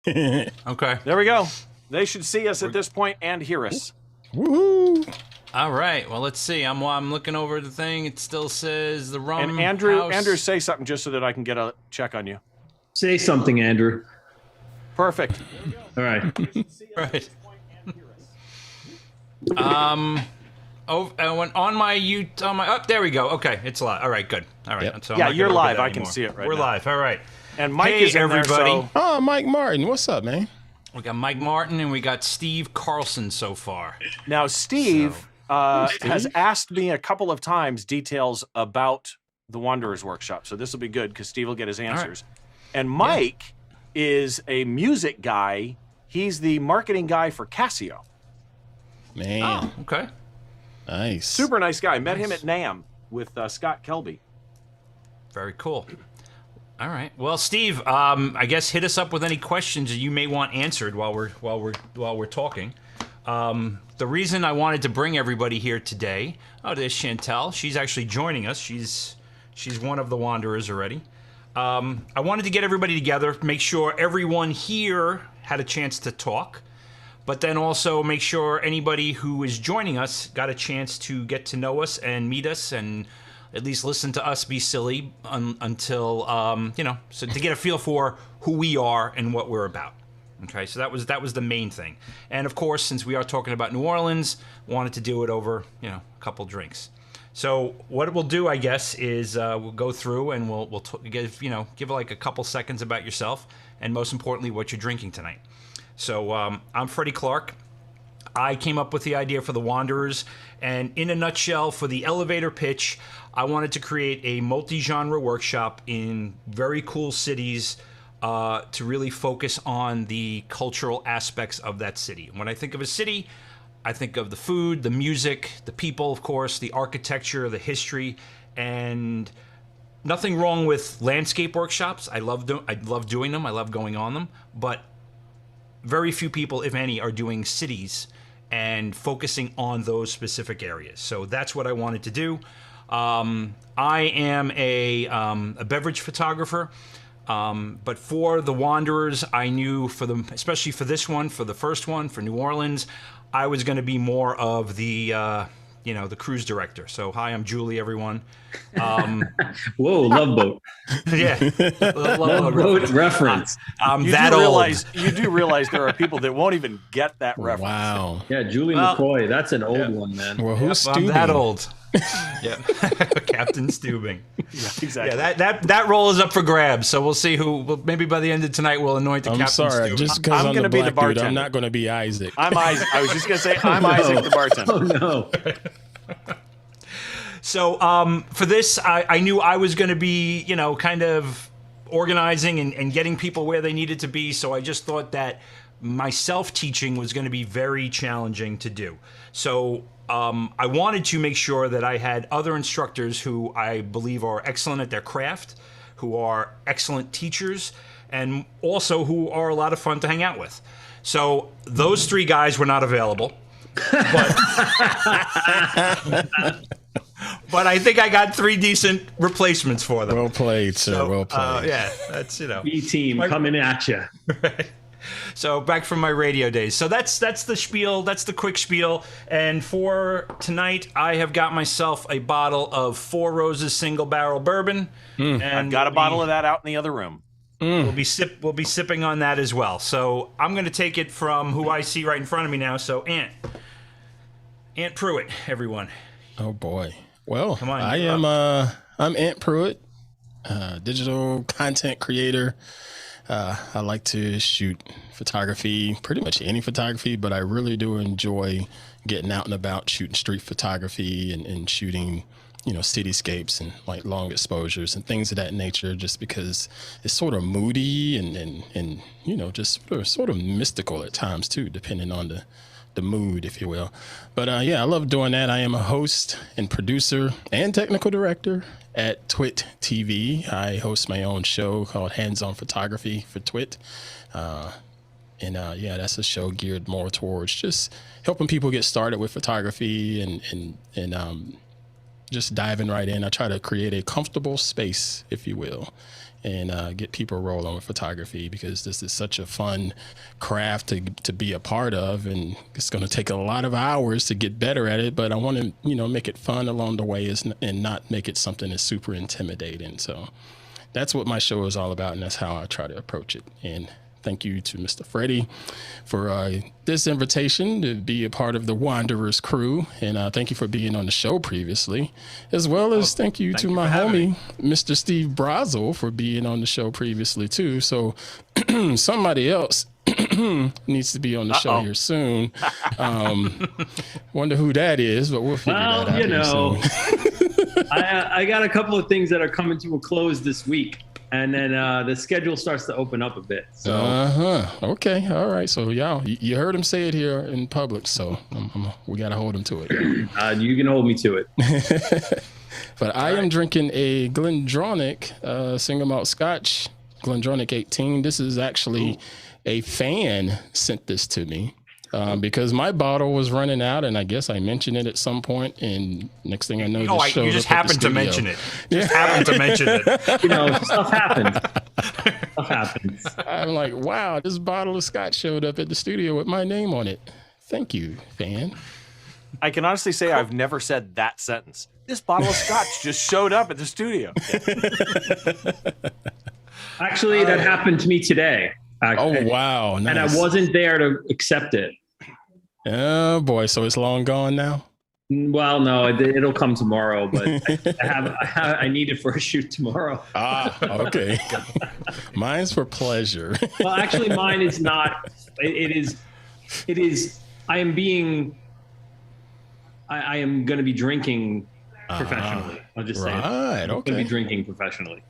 Okay. There we go. They should see us at this point and hear us. Woohoo! All right. Well, let's see. I'm looking over the thing. It still says the rum. And Andrew, house. say something just so that I can get a check on you. Say something, Andrew. Perfect. All right. Right. On my oh, there we go. Okay, it's live. All right, good. All right. Yep. So I'm Yeah, not you're gonna look at live. that I can anymore. see it right We're now. live. All right. And Mike Hey, is in everybody. there, so Oh, Mike Martin, what's up, man? We got Mike Martin and we got Steve Carlson so far. now Steve has asked me a couple of times details about the Wanderers Workshop. So this will be good because Steve will get his answers. And Mike is a music guy. He's the marketing guy for Casio. Man, Oh, okay. nice. Super nice guy. Met him at NAMM with Scott Kelby. Very cool. All right. Well, Steve, I guess hit us up with any questions that you may want answered while we're talking. The reason I wanted to bring everybody here today. Oh, there's Chantel. She's actually joining us. She's one of the Wanderers already. I wanted to get everybody together, make sure everyone here had a chance to talk, but then also make sure anybody who is joining us got a chance to get to know us and meet us and at least listen to us be silly until, so to get a feel for who we are and what we're about. Okay, so that was the main thing. And of course, since we are talking about New Orleans, wanted to do it over, a couple drinks. So what we'll do, I guess, is we'll go through and we'll give like a couple seconds about yourself and most importantly, what you're drinking tonight. So I'm Freddie Clark. I came up with the idea for the Wanderers, and in a nutshell, for the elevator pitch, I wanted to create a multi-genre workshop in very cool cities to really focus on the cultural aspects of that city. When I think of a city, I think of the food, the music, the people, of course, the architecture, the history, and nothing wrong with landscape workshops. I love doing them. I love going on them, but very few people, if any, are doing cities and focusing on those specific areas. So that's what I wanted to do. I am a beverage photographer, but for the Wanderers, I knew especially for this one, for the first one, for New Orleans, I was going to be more of the the cruise director. So hi, I'm Julie, everyone. Whoa, Love Boat. Yeah, Love Boat reference. I'm You that do old. realize there are people that won't even get that reference. Wow. Yeah, Julie McCoy. That's an old one, man. Well, who's I'm Steubing? that old. Yeah, Captain Steubing. Yeah, exactly. Yeah, that role is up for grabs. So we'll see who. Well, maybe by the end of tonight, we'll anoint the I'm Captain sorry, Steubing. just because I'm I'm gonna the be the black dude, bartender. I'm not going to be Isaac. I'm Isaac. I was just going to say, I'm Isaac the bartender. Oh, no. So for this, I knew I was going to be, kind of organizing and getting people where they needed to be. So I just thought that my self-teaching was going to be very challenging to do. So I wanted to make sure that I had other instructors who I believe are excellent at their craft, who are excellent teachers, and also who are a lot of fun to hang out with. So those three guys were not available. But I think I got three decent replacements for them. Well played, sir. So, well played. yeah, that's B-team coming at you. So back from my radio days. So that's the spiel. That's the quick spiel. And for tonight, I have got myself a bottle of Four Roses single barrel bourbon. And I've got a bottle of that out in the other room. We'll be sipping on that as well. So I'm going to take it from who I see right in front of me now. So Ant Pruitt, everyone. Oh boy. Well, Come on, I you're am I'm Ant Pruitt, digital content creator. I like to shoot photography, pretty much any photography, but I really do enjoy getting out and about, shooting street photography and shooting, cityscapes and like long exposures and things of that nature, just because it's sort of moody and just sort of mystical at times too, depending on the mood, if you will. But I love doing that. I am a host and producer and technical director at Twit TV. I host my own show called Hands On Photography for Twit. That's a show geared more towards just helping people get started with photography and just diving right in. I try to create a comfortable space, if you will, and get people rolling with photography, because this is such a fun craft to be a part of, and it's going to take a lot of hours to get better at it, but I want to, you know, make it fun along the way and not make it something that's super intimidating. So that's what my show is all about, and that's how I try to approach it. And thank you to Mr. Freddie for this invitation to be a part of the Wanderers crew. And thank you for being on the show previously, as well as thank you to my homie, Mr. Steve Brazel, for being on the show previously too. So somebody else needs to be on the show here soon. Wonder who that is, but we'll figure that out. You know, soon. I got a couple of things that are coming to a close this week. And then the schedule starts to open up a bit. So. Okay. All right. So y'all, you heard him say it here in public. So we got to hold him to it. You can hold me to it. But I am drinking a Glendronach single malt Scotch, Glendronach 18. This is actually a fan sent this to me. Because my bottle was running out, and I guess I mentioned it at some point, and next thing I know, you just happened to mention it. Just happened to mention it. You know, stuff happens. Stuff happens. I'm like, wow, this bottle of Scotch showed up at the studio with my name on it. Thank you, fan. I can honestly say I've never said that sentence. This bottle of Scotch just showed up at the studio. Actually, that happened to me today. Oh, wow. Nice. And I wasn't there to accept it. Oh, boy. So it's long gone now? Well, no, it'll come tomorrow, but I need it for a shoot tomorrow. Okay. Mine's for pleasure. Well, actually, mine is not. It is. I am going to be drinking professionally. I'll just say it. I'm going to be drinking professionally.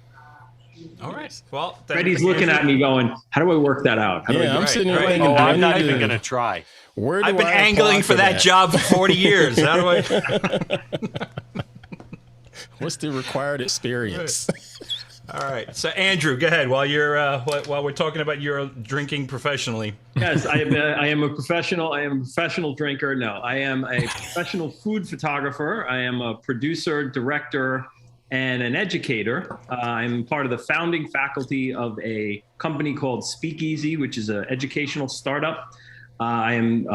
All right. Well, Freddie's looking at me going, how do I work that out? I'm sitting here thinking, I'm not even going to try. I've been angling for that job for 40 years. How do I? What's the required experience? All right. So Andrew, go ahead while we're talking about your drinking professionally. Yes, I am a professional. I am a professional drinker. No, I am a professional food photographer. I am a producer, director, and an educator. I'm part of the founding faculty of a company called Speakeasy, which is an educational startup. I am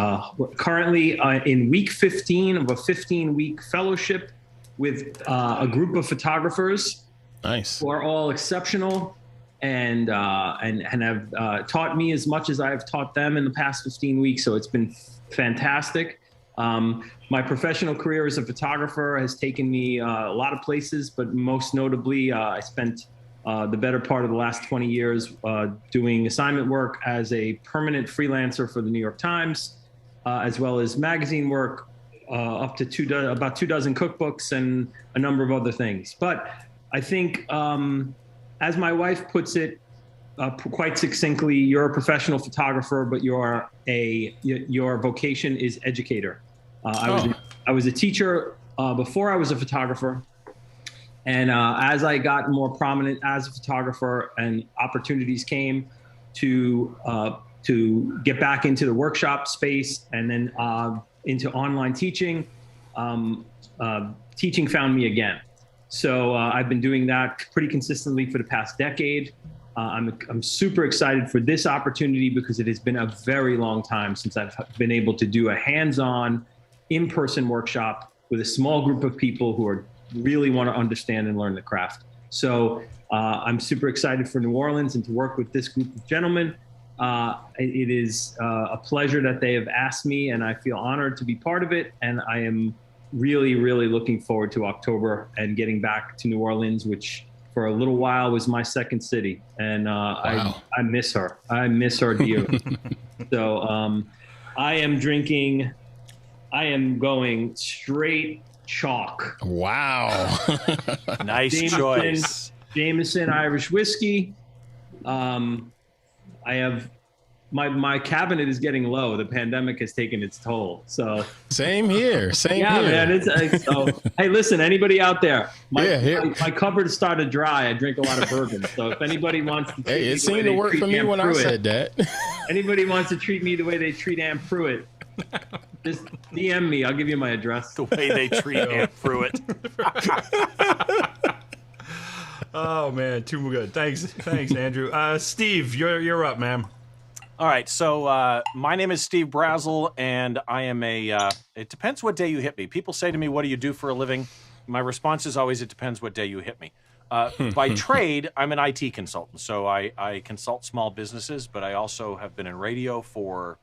currently in week 15 of a 15-week fellowship with a group of photographers. Nice. Who are all exceptional and have taught me as much as I've taught them in the past 15 weeks. So it's been fantastic. My professional career as a photographer has taken me a lot of places, but most notably, I spent the better part of the last 20 years doing assignment work as a permanent freelancer for the New York Times, as well as magazine work, up to about 24 cookbooks and a number of other things. But I think, as my wife puts it quite succinctly, you're a professional photographer, but your vocation is educator. I was a teacher before I was a photographer. And as I got more prominent as a photographer and opportunities came to get back into the workshop space and then into online teaching, teaching found me again. So I've been doing that pretty consistently for the past decade. I'm super excited for this opportunity because it has been a very long time since I've been able to do a hands-on, in-person workshop with a small group of people who really want to understand and learn the craft. So I'm super excited for New Orleans and to work with this group of gentlemen. It is a pleasure that they have asked me, and I feel honored to be part of it. And I am really, really looking forward to October and getting back to New Orleans, which for a little while was my second city. And wow. I miss her. I miss her dearly. So I am going straight chalk. Wow. Nice choice. Jameson Irish whiskey. I have my cabinet is getting low. The pandemic has taken its toll. So same here. Yeah, man. So hey, listen, anybody out there? My cupboard started dry. I drink a lot of bourbon. So if anybody wants to, it seemed to work for me when I said that. Anybody wants to treat me the way they treat Ann Pruitt, just DM me. I'll give you my address. The way they treat Ann Pruitt. Oh man, too good. Thanks, Andrew. Steve, you're up, man. All right, so my name is Steve Brazel, and I am it depends what day you hit me. People say to me, what do you do for a living? My response is always, it depends what day you hit me. By trade, I'm an IT consultant, so I consult small businesses, but I also have been in radio for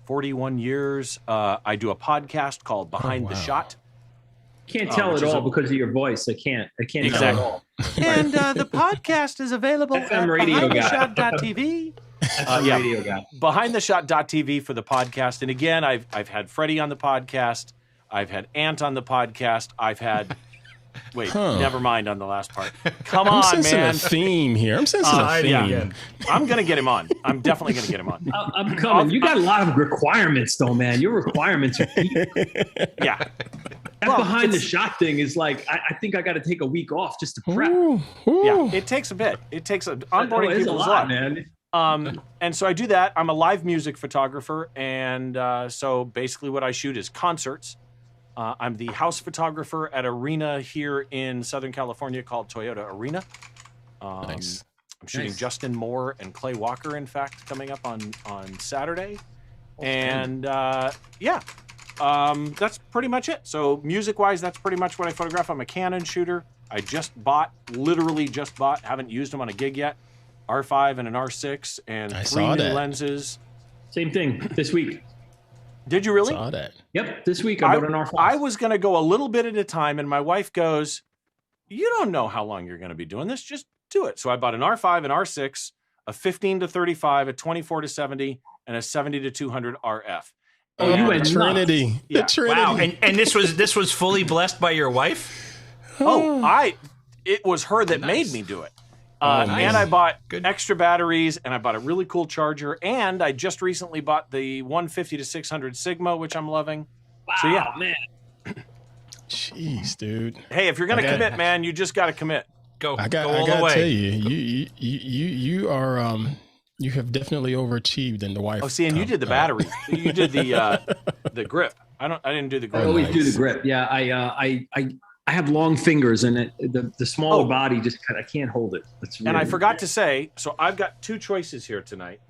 41 years. I do a podcast called Behind the Shot. Can't tell it all because of your voice. I can't Exactly. tell it all. And the podcast is available at BehindTheShot.tv. Radio guy. BehindTheShot.tv for the podcast. And again, I've had Freddie on the podcast. I've had Ant on the podcast. I've had never mind on the last part. Come on, I'm sensing man. a theme here. I'm sensing a theme. Yeah. I'm gonna get him on. I'm definitely gonna get him on. I'm coming. You got a lot of requirements, though, man. Your requirements are deep. Yeah. That behind the shot thing is like, I think I got to take a week off just to prep. Yeah, it takes a bit. It takes onboarding people a lot, man. And so I do that. I'm a live music photographer, and so basically what I shoot is concerts. I'm the house photographer at Arena here in Southern California called Toyota Arena. Nice. I'm shooting Justin Moore and Clay Walker, in fact, coming up on Saturday. And that's pretty much it. So music-wise, that's pretty much what I photograph. I'm a Canon shooter. I literally just bought, haven't used them on a gig yet, R5 and an R6 and 3 new lenses. Same thing this week. Did you really? Saw that. Yep, this week I bought an R5. I was going to go a little bit at a time, and my wife goes, you don't know how long you're going to be doing this. Just do it. So I bought an R5, an R6, a 15 to 35, a 24 to 70, and a 70 to 200 RF. Oh, you went Trinity. Yeah. The Trinity. Wow, and this was fully blessed by your wife? It was her that made me do it. Nice. And I bought extra batteries, and I bought a really cool charger, and I just recently bought the 150 to 600 Sigma, which I'm loving. Wow, so yeah, man. Jeez, dude. Hey, if you're gonna commit, man, you just got to commit. I gotta tell you are you have definitely overachieved in the wife. Oh, see, and you did the battery. You did the grip. I didn't do the grip. I always do the grip. Yeah, I have long fingers, and the smaller body just I can't hold it. And I forgot to say, so I've got two choices here tonight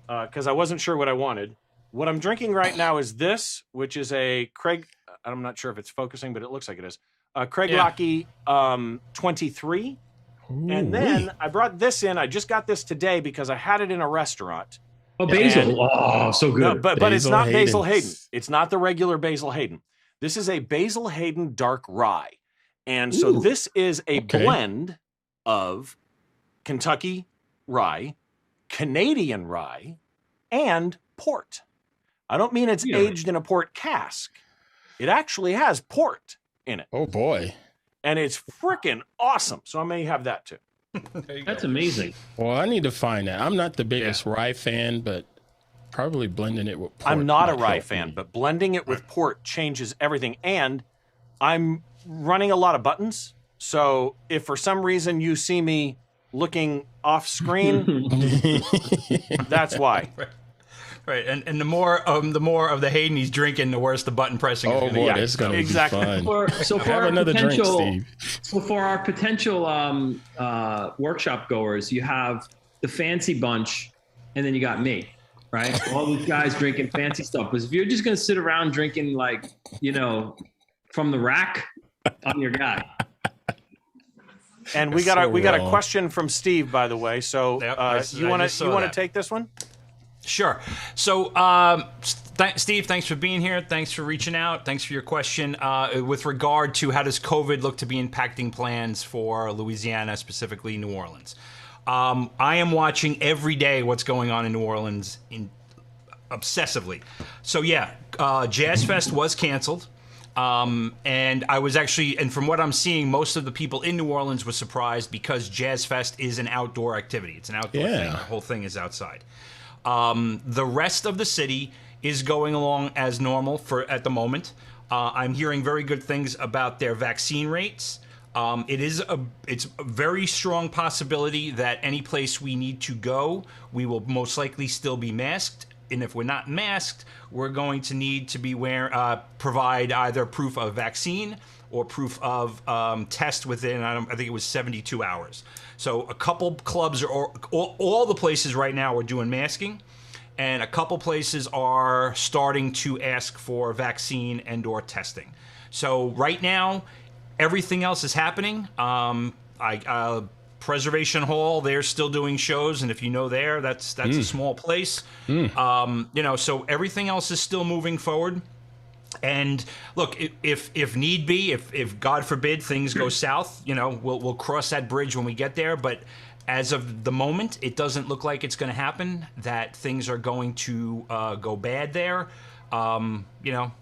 because I wasn't sure what I wanted. What I'm drinking right now is this, which is a Craig. I'm not sure if it's focusing, but it looks like it is. Craig Lockey 23. Ooh, and then I brought this in. I just got this today because I had it in a restaurant. Oh, Basil. So good. No, but it's not Basil Hayden. It's not the regular Basil Hayden. This is a Basil Hayden dark rye. And so this is a blend of Kentucky rye, Canadian rye, and port. I don't mean it's aged in a port cask. It actually has port in it. Oh, boy. And it's freaking awesome. So I may have that too. That's amazing. Well, I need to find that. I'm not the biggest rye fan, but probably blending it with port. I'm not a rye fan, but blending it with port changes everything. And I'm running a lot of buttons. So if for some reason you see me looking off screen, that's why. Right, and the more of the Hayden he's drinking, the worse the button pressing is going to get. It's going to be fun. Have another drink, Steve. So for our potential workshop goers, you have the fancy bunch, and then you got me, right? All these guys drinking fancy stuff. Because if you're just going to sit around drinking from the rack, I'm your guy. And we got a question from Steve, by the way. So you want to take this one? Sure. So, Steve, thanks for being here. Thanks for reaching out. Thanks for your question. With regard to how does COVID look to be impacting plans for Louisiana, specifically New Orleans? I am watching every day what's going on in New Orleans obsessively. So, Jazz Fest was canceled. And I was actually, and from what I'm seeing, most of the people in New Orleans were surprised because Jazz Fest is an outdoor activity. It's an outdoor thing. The whole thing is outside. The rest of the city is going along as normal at the moment. I'm hearing very good things about their vaccine rates. It's a very strong possibility that any place we need to go, we will most likely still be masked. if we're not masked, we're going to need to be provide either proof of vaccine or proof of test within, I think it was 72 hours. So a couple clubs all the places right now are doing masking, and a couple places are starting to ask for vaccine and or testing. So right now, everything else is happening. Preservation Hall, they're still doing shows, and if you know that's a small place. So everything else is still moving forward. And look, if need be, if God forbid things go south, we'll cross that bridge when we get there. But as of the moment, it doesn't look like it's going to happen, that things are going to go bad there. The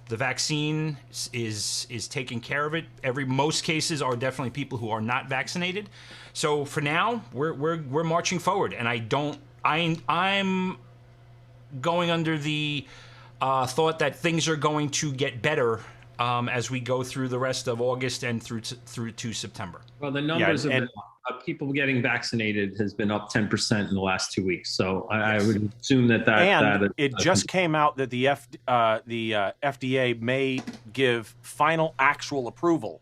vaccine is taking care of it. Most cases are definitely people who are not vaccinated. So for now, we're marching forward, and I'm going under the thought that things are going to get better as we go through the rest of August and through to September. Well, the numbers of people getting vaccinated has been up 10% in the last 2 weeks. So I would assume that it just came out that the FDA may give final actual approval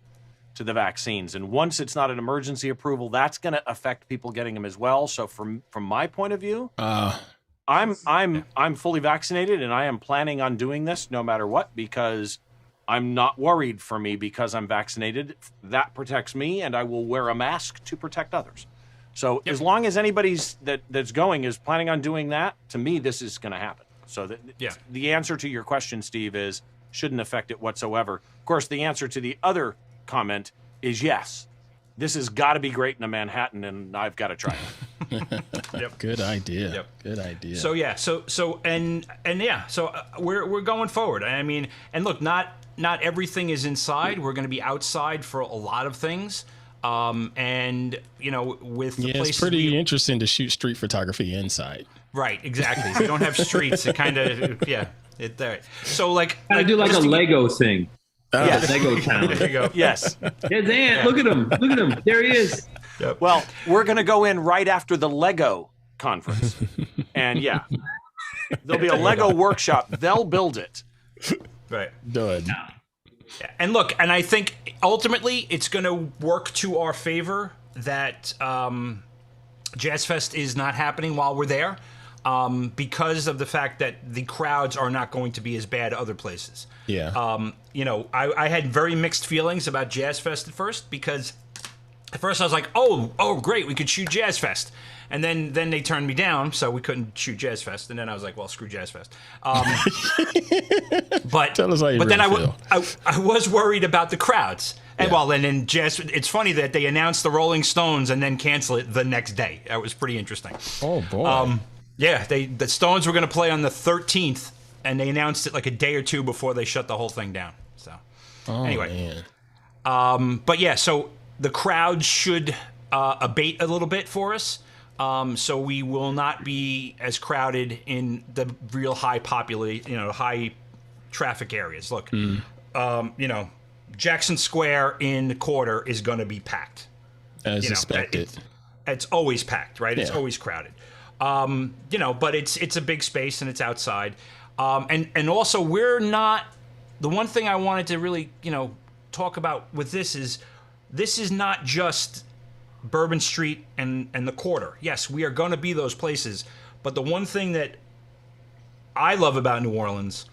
to the vaccines, and once it's not an emergency approval, that's going to affect people getting them as well. So from my point of view, I'm fully vaccinated, and I am planning on doing this no matter what, because I'm not worried for me because I'm vaccinated. That protects me, and I will wear a mask to protect others. So as long as anybody's that's going is planning on doing that, to me, this is going to happen. So the answer to your question, Steve, is shouldn't affect it whatsoever. Of course, the answer to the other comment is yes. This has got to be great in a Manhattan, and I've got to try it. Yep. Good idea. Good idea. So we're going forward. I mean, and look, not everything is inside. We're going to be outside for a lot of things. With the places, it's pretty interesting to shoot street photography inside. Right, exactly. We don't have streets. It kind of So like I do like a Lego thing. Lego town. There you go. Yes. There's Ant. Look at him. There he is. Yep. Well, we're going to go in right after the Lego conference. And there'll be a Lego workshop. They'll build it. Right. Done. Yeah. And look, and I think ultimately it's going to work to our favor that Jazz Fest is not happening while we're there, because of the fact that the crowds are not going to be as bad other places. Yeah. I had very mixed feelings about Jazz Fest at first, because at first I was like, oh, great, we could shoot Jazz Fest. And then they turned me down, so we couldn't shoot Jazz Fest. And then I was like, well, screw Jazz Fest. But tell us how you then really feel. I was worried about the crowds. And and then Jazz, it's funny that they announced the Rolling Stones and then cancel it the next day. That was pretty interesting. Oh, boy. The Stones were going to play on the 13th, and they announced it like a day or two before they shut the whole thing down. So anyway, man. So the crowd should abate a little bit for us. So we will not be as crowded in the real high high traffic areas. Look, Jackson Square in the quarter is going to be packed. As expected. It's always packed, right? It's always crowded. But it's a big space and it's outside. And also we're not, the one thing I wanted to really, talk about with this is not just Bourbon Street and the quarter. Yes, we are going to be those places. But the one thing that I love about New Orleans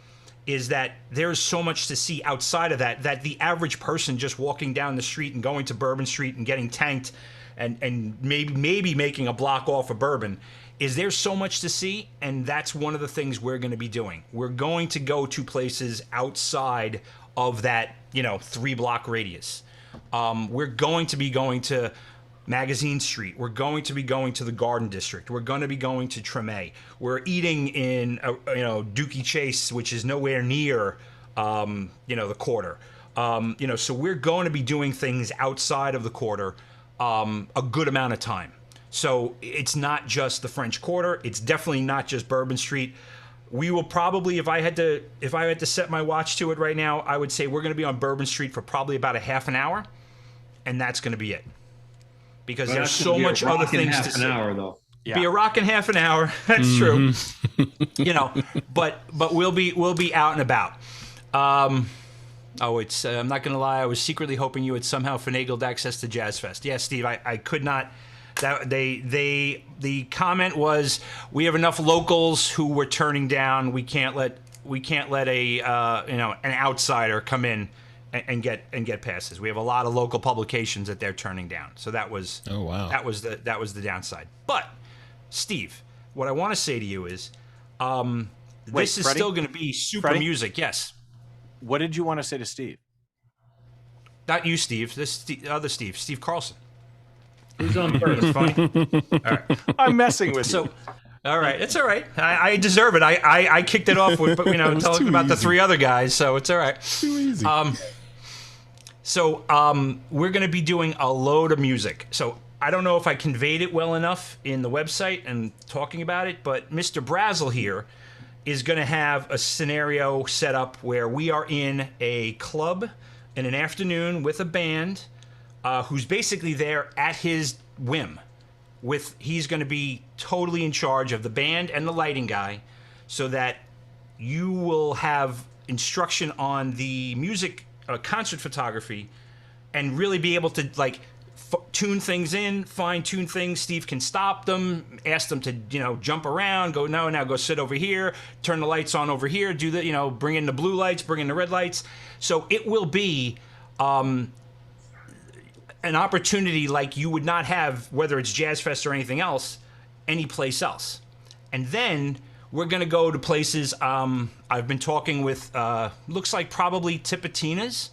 is that there's so much to see outside of that the average person just walking down the street and going to Bourbon Street and getting tanked and maybe making a block off of Bourbon, is there's so much to see, and that's one of the things we're going to be doing. We're going to go to places outside of that, 3-block radius. We're going to be going to Magazine Street. We're going to be going to the Garden District. We're going to be going to Treme. We're eating in, Dookie Chase, which is nowhere near, the quarter. So we're going to be doing things outside of the quarter a good amount of time. So it's not just the French Quarter. It's definitely not just Bourbon Street. We will probably, if I had to set my watch to it right now, I would say we're going to be on Bourbon Street for probably about a half an hour, and that's going to be it. Because there's so much other things to see. Half an hour, though. Yeah. Be a rockin' half an hour. That's true. but we'll be out and about. I'm not gonna lie. I was secretly hoping you had somehow finagled access to Jazz Fest. Yeah, Steve, I could not. The comment was, we have enough locals who we're turning down. We can't let a an outsider come in and get passes. We have a lot of local publications that they're turning down. So that was that was the downside. But Steve, what I want to say to you is, this is still going to be super music. Yes. What did you want to say to Steve? Not you, Steve. The other Steve, Steve Carlson. Who's on first? It's funny. All right. I'm messing with you. All right, it's all right. I deserve it. I kicked it off with talking about the three other guys, so it's all right. Too easy. We're going to be doing a load of music. So I don't know if I conveyed it well enough in the website and talking about it, but Mr. Brazel here is going to have a scenario set up where we are in a club in an afternoon with a band who's basically there at his whim. He's going to be totally in charge of the band and the lighting guy, so that you will have instruction on the music, concert photography, and really be able to tune things in, fine-tune things. Steve can stop them, ask them to jump around, go now go sit over here, turn the lights on over here, do the bring in the blue lights, bring in the red lights. So it will be an opportunity like you would not have, whether it's Jazz Fest or anything else, any place else. And then we're going to go to places. I've been talking with, looks like probably Tipitina's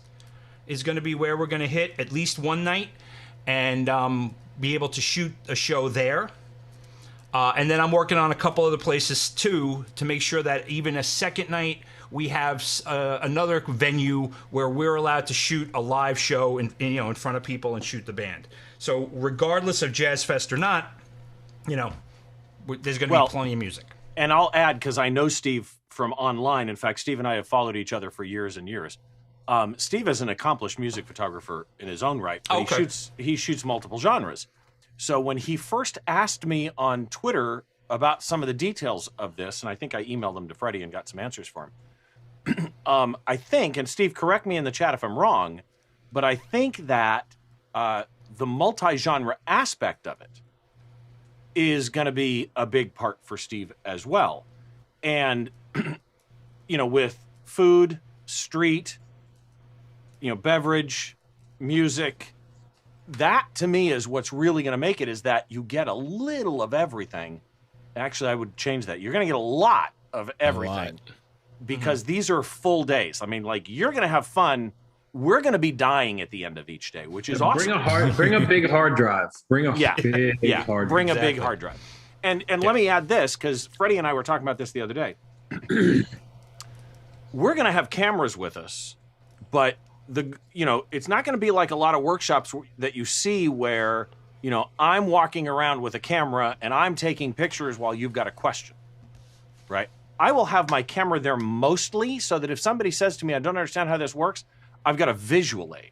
is going to be where we're going to hit at least one night and be able to shoot a show there. And then I'm working on a couple other places too, to make sure that even a second night we have another venue where we're allowed to shoot a live show in front of people and shoot the band. So regardless of Jazz Fest or not, there's going to be plenty of music. And I'll add, because I know Steve from online. In fact, Steve and I have followed each other for years and years. Steve is an accomplished music photographer in his own right, but he shoots multiple genres. So when he first asked me on Twitter about some of the details of this, and I think I emailed them to Freddie and got some answers for him. I think, and Steve, correct me in the chat if I'm wrong, but I think that the multi-genre aspect of it is going to be a big part for Steve as well. And, with food, street, beverage, music, that to me is what's really going to make it, is that you get a little of everything. Actually, I would change that. You're going to get a lot of everything. Because these are full days. I mean, you're going to have fun. We're going to be dying at the end of each day, which is awesome. Bring a big hard drive. Bring a big hard drive. And let me add this, because Freddie and I were talking about this the other day. We're going to have cameras with us, but it's not going to be like a lot of workshops that you see where, I'm walking around with a camera and I'm taking pictures while you've got a question, right? I will have my camera there mostly so that if somebody says to me, I don't understand how this works, I've got a visual aid.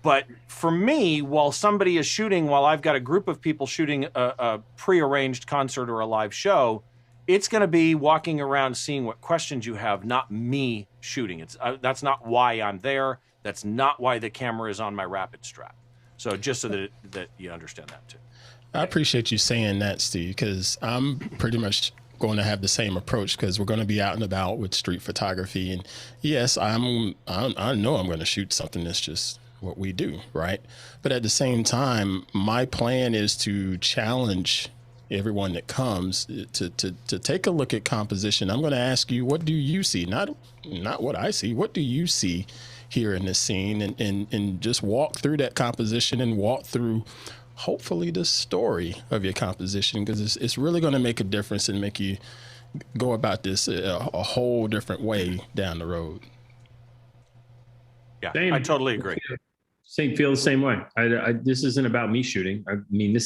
But for me, while somebody is shooting, while I've got a group of people shooting a prearranged concert or a live show, it's going to be walking around seeing what questions you have, not me shooting. That's not why I'm there. That's not why the camera is on my rapid strap. So just so that you understand that too. I appreciate you saying that, Steve, because I'm pretty much going to have the same approach, because we're going to be out and about with street photography. And yes, I know I'm going to shoot something that's just what we do, right? But at the same time, my plan is to challenge everyone that comes to take a look at composition. I'm going to ask you, what do you see? Not what I see. What do you see here in this scene? And just walk through that composition and walk through hopefully the story of your composition, because it's really going to make a difference and make you go about this a whole different way down the road. Yeah, I totally agree. Feel the same way. This isn't about me shooting. I mean,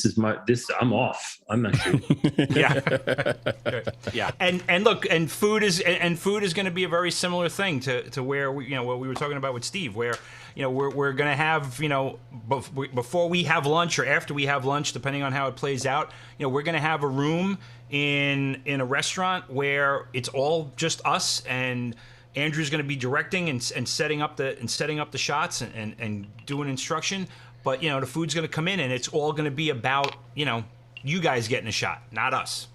I'm off. I'm not shooting. Yeah. Yeah. And look, and food is going to be a very similar thing to where what we were talking about with Steve, where we're going to have before we have lunch or after we have lunch, depending on how it plays out, we're going to have a room in a restaurant where it's all just us, and Andrew's going to be directing and setting up the shots and doing instruction. But the food's going to come in, and it's all going to be about you guys getting a shot, not us.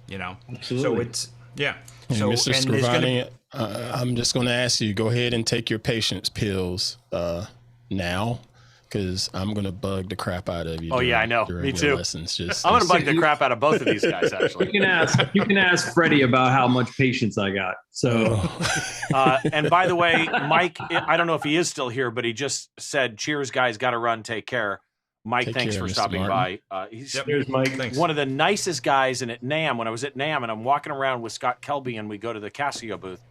Absolutely. So it's And Mr. Scrivani, I'm just going to ask you, go ahead and take your patience pills now, because I'm going to bug the crap out of you. Oh, yeah, I know. Me too. Lessons. I'm going to bug the crap out of both of these guys, actually. You can ask Freddie about how much patience I got. So, and by the way, Mike, I don't know if he is still here, but he just said, "Cheers, guys. Got to run. Take care." Mike, thanks for stopping by. He's Cheers, Mike. Thanks. One of the nicest guys. And at NAMM, when I was at NAMM, and I'm walking around with Scott Kelby, and we go to the Casio booth,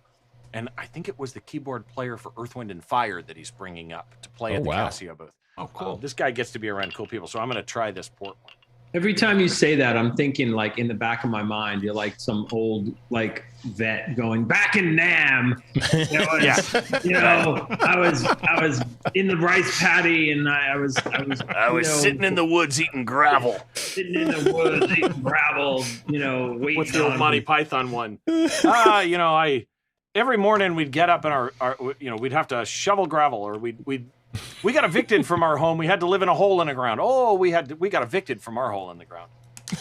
and I think it was the keyboard player for Earth, Wind, and Fire that he's bringing up to play at the Casio booth. Oh, cool. This guy gets to be around cool people, so I'm going to try this port one. Every time you say that, I'm thinking, like, in the back of my mind, you're like some old, like, vet going back in NAMM. I was in the rice paddy, and I was sitting in the woods eating gravel. Sitting in the woods eating gravel, waiting. What's the old Monty Python one? Every morning we'd get up and we'd have to shovel gravel, or we got evicted from our home. We had to live in a hole in the ground. Oh, we got evicted from our hole in the ground.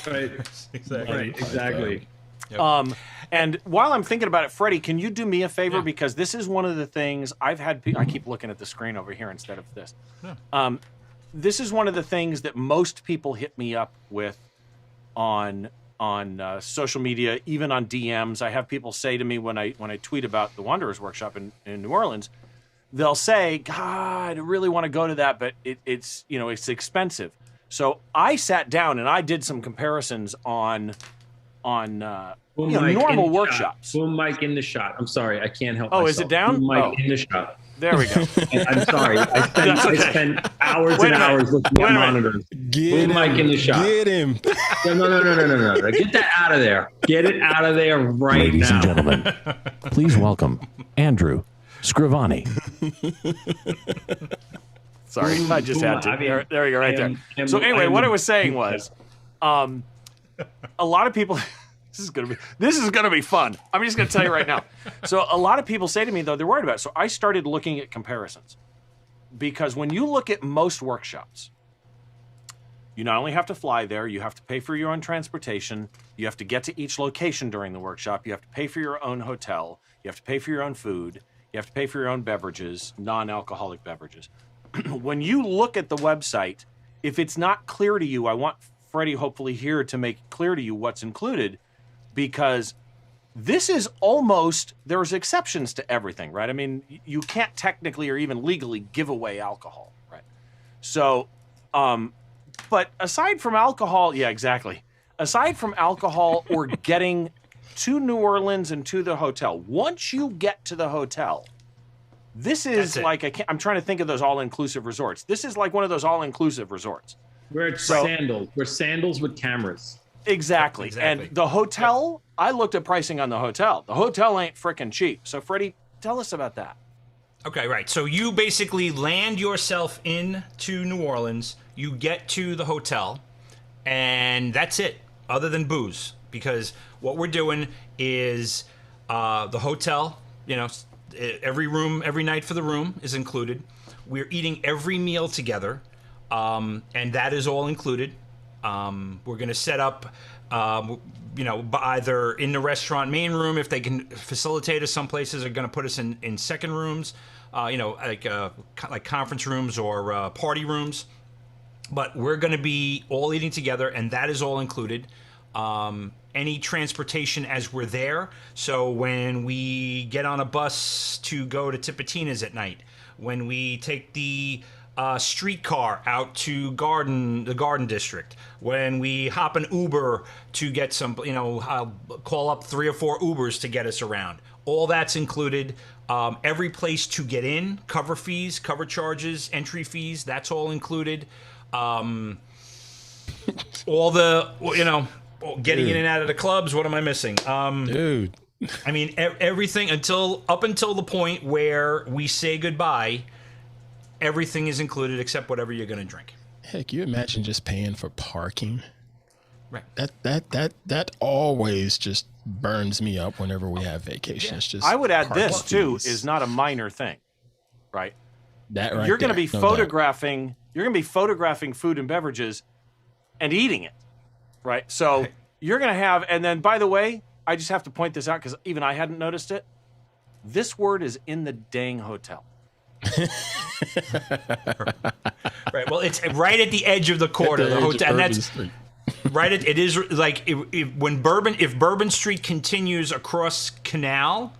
Right. Exactly. Right. Exactly. Yep. And while I'm thinking about it, Freddie, can you do me a favor? Yeah. Because this is one of the things I've had. I keep looking at the screen over here instead of this. Yeah. This is one of the things that most people hit me up with on social media, even on DMs. I have people say to me when I tweet about the Wanderers Workshop in New Orleans, they'll say, "God, I really want to go to that, but it's expensive." So I sat down and I did some comparisons on normal workshops. Boom mic in the shot. I'm sorry, I can't help. Oh, myself. Is it down? Boom mic in the shot. There we go. I'm sorry. I spent hours and hours looking at monitors. Boom mic in the shot. Get him. No. Get that out of there. Get it out of there right Ladies now. and gentlemen, please welcome Andrew Scrivani. Sorry, I just had to. There you go, right there. So anyway, what I was saying was, a lot of people. This is gonna be fun. I'm just gonna tell you right now. So a lot of people say to me, though, they're worried about it. So I started looking at comparisons, because when you look at most workshops, you not only have to fly there, you have to pay for your own transportation, you have to get to each location during the workshop, you have to pay for your own hotel, you have to pay for your own food, you have to pay for your own beverages, non-alcoholic beverages. When you look at the website, if it's not clear to you, I want Freddie hopefully here to make clear to you what's included, because this is almost, there's exceptions to everything, right? I mean, you can't technically or even legally give away alcohol, right? So, but aside from alcohol, yeah, exactly. Aside from alcohol or getting to New Orleans and to the hotel, once you get to the hotel, this is like, I'm trying to think of those all-inclusive resorts. This is like one of those all-inclusive resorts. Where it's sandals. We're sandals with cameras. Exactly. And the hotel, I looked at pricing on the hotel. The hotel ain't freaking cheap. So, Freddie, tell us about that. Okay, right. So you basically land yourself into New Orleans, you get to the hotel, and that's it, other than booze. Because what we're doing is the hotel, every room, every night for the room is included. We're eating every meal together, and that is all included. We're going to set up, either in the restaurant main room, if they can facilitate us. Some places are going to put us in second rooms, like conference rooms or party rooms. But we're going to be all eating together, and that is all included. Any transportation as we're there. So when we get on a bus to go to Tipitina's at night, when we take the streetcar out to the Garden District, when we hop an Uber to get some, call up 3 or 4 Ubers to get us around. All that's included. Every place to get in, cover fees, cover charges, entry fees, that's all included. All the, getting in and out of the clubs. What am I missing? Dude. I mean, everything up until the point where we say goodbye, everything is included except whatever you're going to drink. Heck, you imagine just paying for parking? Right. That always just burns me up whenever we have vacations. I would add parking this too fees. is not a minor thing, right? That right You're going to there, be no photographing. You're going to be photographing food and beverages, and eating it, right? So you're going to have. And then, by the way, I just have to point this out because even I hadn't noticed it. This word is in the dang hotel. Right. Well, it's right at the edge of the corridor, the hotel, and that's right. It is like if Bourbon Street continues across Canal,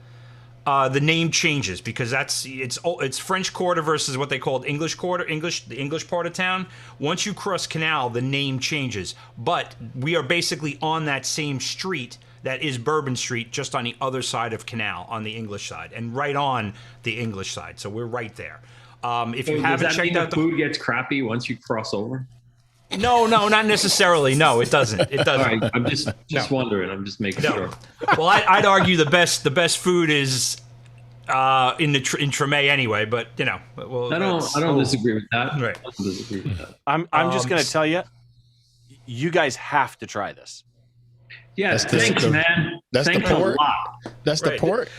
the name changes because it's French Quarter versus what they called English Quarter, the English part of town. Once you cross Canal, the name changes. But we are basically on that same street that is Bourbon Street, just on the other side of Canal, on the English side, and right on the English side. So we're right there. If you haven't checked out, the food gets crappy once you cross over. No, not necessarily. No, it doesn't. It doesn't. All right, I'm just wondering. I'm just making sure. Well, I'd argue the best food is in Tremé anyway. But well, I don't disagree with that. Right. I don't disagree with that. I'm just going to tell you, you guys have to try this. Yeah, thanks, man. That's thanks the port. a lot. That's the port.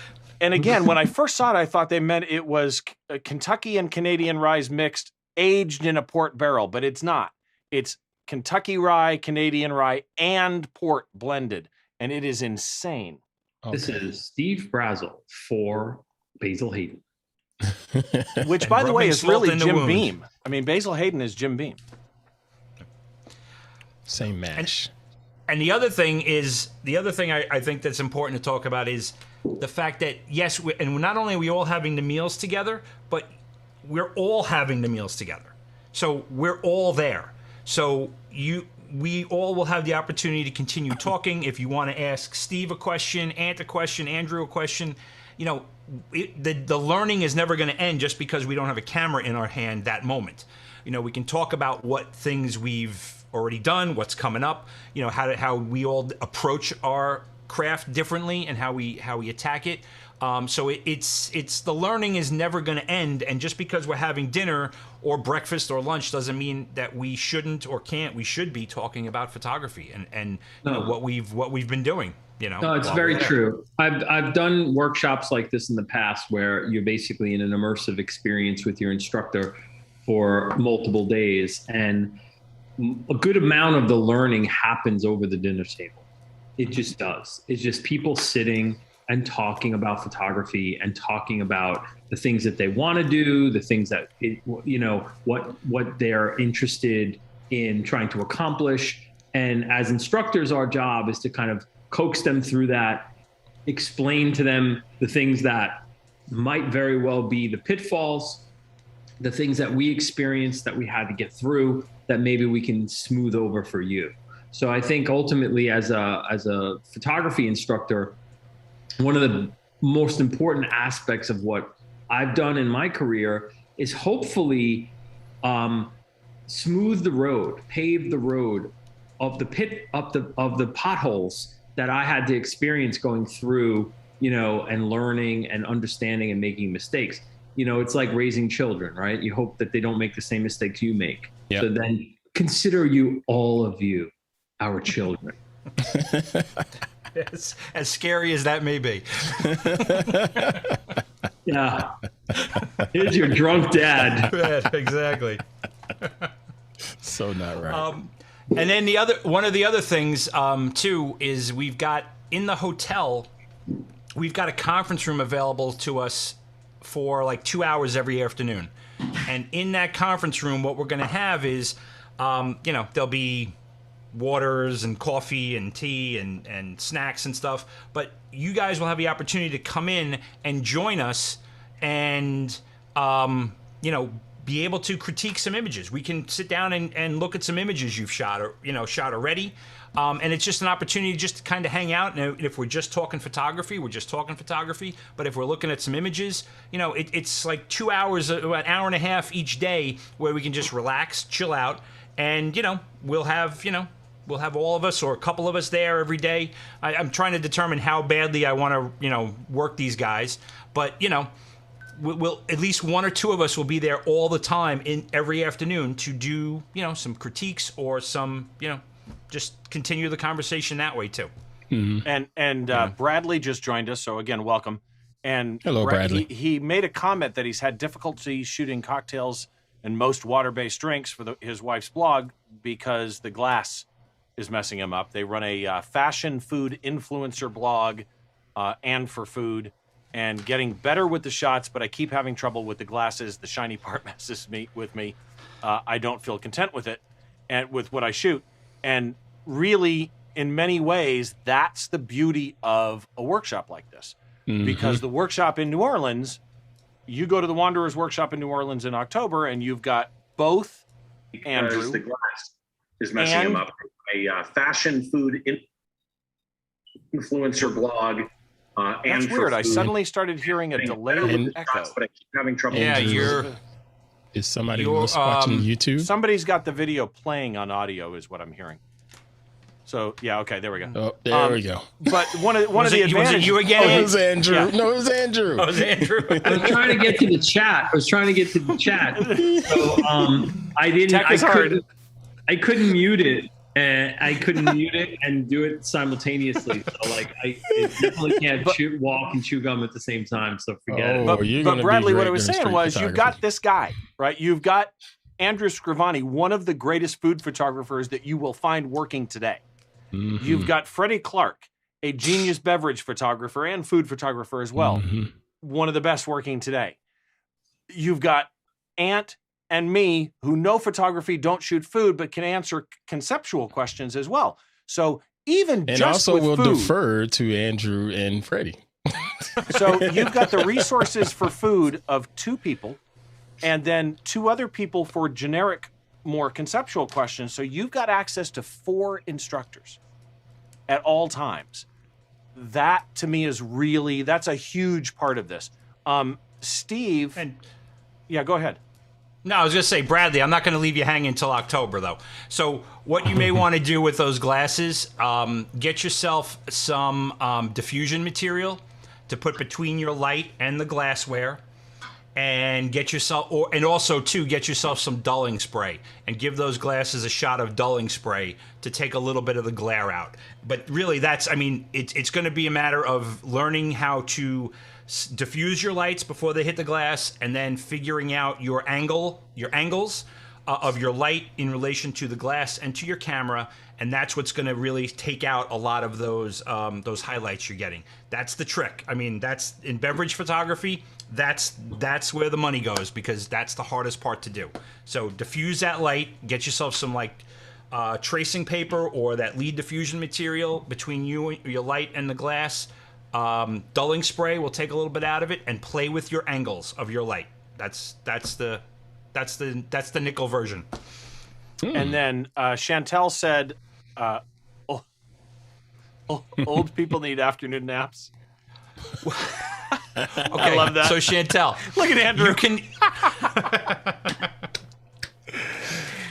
And again, when I first saw it, I thought they meant it was Kentucky and Canadian rye mixed, aged in a port barrel, but it's not. It's Kentucky rye, Canadian rye, and port blended, and it is insane. Okay. This is Steve Brazel for Basil Hayden. Which, by the way, is really in the Jim wound. Beam. I mean, Basil Hayden is Jim Beam. Same mash. And the other thing I think that's important to talk about is the fact that, yes, and not only are we all having the meals together, but we're all having the meals together. So we're all there. So we all will have the opportunity to continue talking. If you want to ask Steve a question, Ant a question, Andrew a question, the learning is never going to end just because we don't have a camera in our hand that moment. We can talk about what things we've already done, what's coming up, how we all approach our craft differently and how we attack it. So it's the learning is never going to end, and just because we're having dinner or breakfast or lunch doesn't mean that we shouldn't or can't. We should be talking about photography and what we've been doing. No, it's very true. I've done workshops like this in the past where you're basically in an immersive experience with your instructor for multiple days, and a good amount of the learning happens over the dinner table. It just does. It's just people sitting and talking about photography and talking about the things that they want to do, the things that what they're interested in trying to accomplish. And as instructors, our job is to kind of coax them through that, explain to them the things that might very well be the pitfalls, the things that we experienced that we had to get through that maybe we can smooth over for you. So I think ultimately as a photography instructor, one of the most important aspects of what I've done in my career is hopefully smooth the road, pave the road of the potholes that I had to experience going through, and learning and understanding and making mistakes. It's like raising children, right? You hope that they don't make the same mistakes you make. Yep. So then consider all of you, our children. As scary as that may be. Yeah. Here's your drunk dad. Yeah, exactly. So not right. And then one of the other things too is we've got in the hotel, we've got a conference room available to us for like 2 hours every afternoon. And in that conference room, what we're going to have is, there'll be waters and coffee and tea and snacks and stuff. But you guys will have the opportunity to come in and join us and, be able to critique some images. We can sit down and look at some images you've shot or shot already. And it's just an opportunity just to kind of hang out. And if we're just talking photography, we're just talking photography. But if we're looking at some images, it's like 2 hours, an hour and a half each day where we can just relax, chill out, and we'll have all of us or a couple of us there every day. I'm trying to determine how badly I want to work these guys, but we'll at least one or two of us will be there all the time in every afternoon to do some critiques or some just continue the conversation that way too. Mm-hmm. And Bradley just joined us, so again, welcome. And hello, Bradley. He made a comment that he's had difficulty shooting cocktails and most water-based drinks for his wife's blog because the glass is messing him up. They run a fashion food influencer blog and for food, and getting better with the shots, but I keep having trouble with the glasses. The shiny part messes with me. I don't feel content with it and with what I shoot. And really, in many ways, that's the beauty of a workshop like this. Mm-hmm. Because the workshop in New Orleans, you go to the Wanderers Workshop in New Orleans in October, and you've got both Andrew. The glass is messing him up. A fashion food influencer blog. That's weird. I suddenly started hearing a delayed echo. But I keep having trouble. Yeah, is somebody watching YouTube? Somebody's got the video playing on audio, is what I'm hearing. So yeah, okay, there we go. Oh, there we go. But one of the advantages. Was it you again? It was Andrew. Yeah. No, it was Andrew. Oh, it was Andrew. I was trying to get to the chat. So I didn't. I couldn't mute it. I couldn't mute it and do it simultaneously. So I definitely can't walk and chew gum at the same time. So forget it. But Bradley, what I was saying was, you've got this guy, right? You've got Andrew Scrivani, one of the greatest food photographers that you will find working today. Mm-hmm. You've got Freddie Clark, a genius beverage photographer and food photographer as well. Mm-hmm. One of the best working today. You've got Ant and me, who know photography, don't shoot food, but can answer conceptual questions as well. So will defer to Andrew and Freddie. So you've got the resources for food of two people, and then two other people for generic, more conceptual questions. So you've got access to 4 instructors at all times. That to me is that's a huge part of this. Steve, yeah, go ahead. No, I was going to say, Bradley, I'm not going to leave you hanging until October, though. So what you may want to do with those glasses, get yourself some diffusion material to put between your light and the glassware, and get yourself some dulling spray, and give those glasses a shot of dulling spray to take a little bit of the glare out. But really, it's going to be a matter of learning how to diffuse your lights before they hit the glass, and then figuring out your angles of your light in relation to the glass and to your camera, and that's what's going to really take out a lot of those highlights you're getting. That's the trick. I mean, that's in beverage photography. That's where the money goes, because that's the hardest part to do. So diffuse that light, get yourself some tracing paper or that lead diffusion material between your light and the glass. Dulling spray will take a little bit out of it, and play with your angles of your light. That's the nickel version. And then Chantel said, old people need afternoon naps. Okay, I love that. So Chantel, look at Andrew. You can.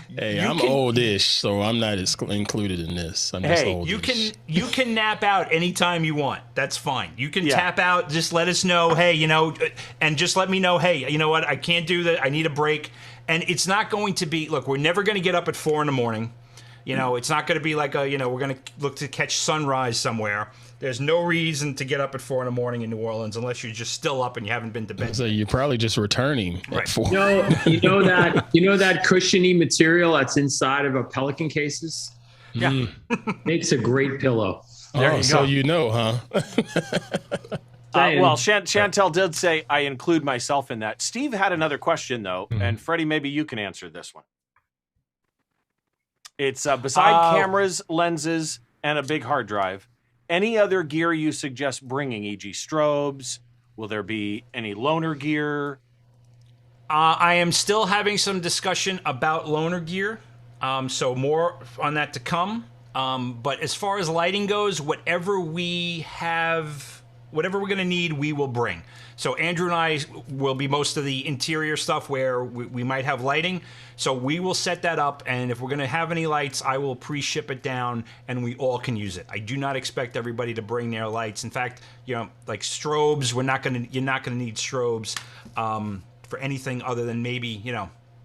Hey, I'm oldish, so I'm not included in this. I'm just oldish. You can nap out anytime you want. That's fine. You can tap out. Just let us know, hey, and just let me know, hey, you know what? I can't do that. I need a break. And it's not going to be. Look, we're never going to get up at 4 a.m. It's not going to be like we're going to look to catch sunrise somewhere. There's no reason to get up at 4 a.m. in New Orleans unless you're just still up and you haven't been to bed. So you're probably just returning at 4. You know that cushiony material that's inside of a pelican cases? Yeah. Makes a great pillow. There you go. So huh? Well, Chantel did say I include myself in that. Steve had another question, though, and Freddie, maybe you can answer this one. It's beside cameras, lenses, and a big hard drive. Any other gear you suggest bringing, e.g. strobes? Will there be any loaner gear? I am still having some discussion about loaner gear, so more on that to come. But as far as lighting goes, whatever we're going to need, we will bring. So Andrew and I will be most of the interior stuff where we might have lighting. So we will set that up, and if we're going to have any lights, I will pre-ship it down, and we all can use it. I do not expect everybody to bring their lights. In fact, like strobes, you're not going to need strobes for anything other than maybe,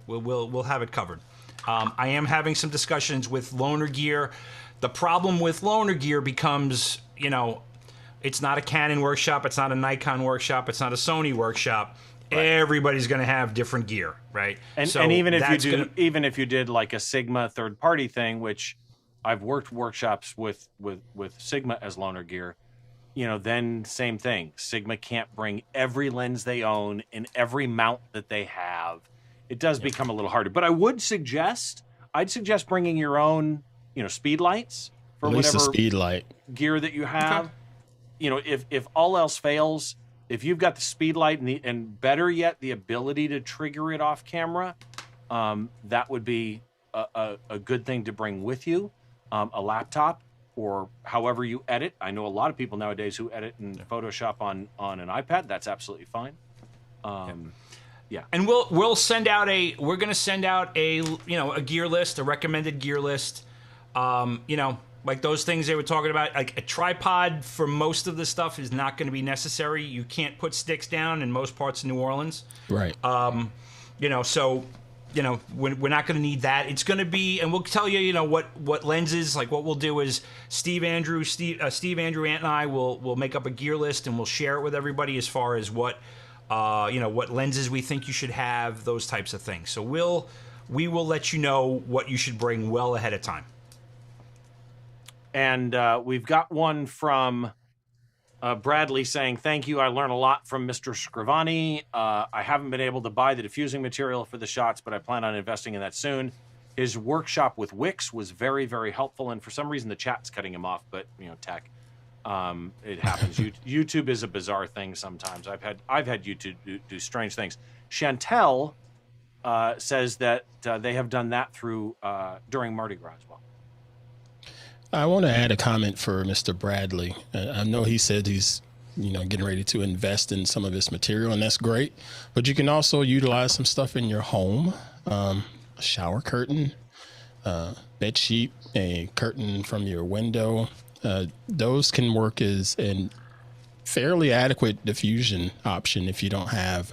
we'll have it covered. I am having some discussions with loaner gear. The problem with loaner gear becomes, it's not a Canon workshop, it's not a Nikon workshop, it's not a Sony workshop. Right. Everybody's going to have different gear, right? And even if you did like a Sigma third-party thing, which I've worked workshops with Sigma as loaner gear, then same thing. Sigma can't bring every lens they own in every mount that they have. It does become a little harder. But I'd suggest bringing your own, speed lights for at least whatever a speed light gear that you have. Okay. If all else fails, if you've got the speed light and better yet, the ability to trigger it off camera, that would be a good thing to bring with you. A laptop or however you edit. I know a lot of people nowadays who edit in Photoshop on an iPad. That's absolutely fine. Yeah. And we're send out a gear list, a recommended gear list. Like those things they were talking about, like a tripod for most of the stuff is not going to be necessary. You can't put sticks down in most parts of New Orleans. Right. So, we're not going to need that. It's going to be, and we'll tell you, what lenses, like what we'll do is Steve, Andrew, Ant, and I will make up a gear list and we'll share it with everybody as far as what lenses we think you should have, those types of things. So we will let you know what you should bring well ahead of time. And we've got one from Bradley saying, thank you. I learned a lot from Mr. Scrivani. I haven't been able to buy the diffusing material for the shots, but I plan on investing in that soon. His workshop with Wix was very, very helpful. And for some reason, the chat's cutting him off. But, tech, it happens. YouTube is a bizarre thing sometimes. I've had YouTube do strange things. Chantel says that they have done that during Mardi Gras as well. I want to add a comment for Mr. Bradley. I know he said he's, getting ready to invest in some of this material, and that's great. But you can also utilize some stuff in your home, a shower curtain, bed sheet, a curtain from your window. Those can work as a fairly adequate diffusion option if you don't have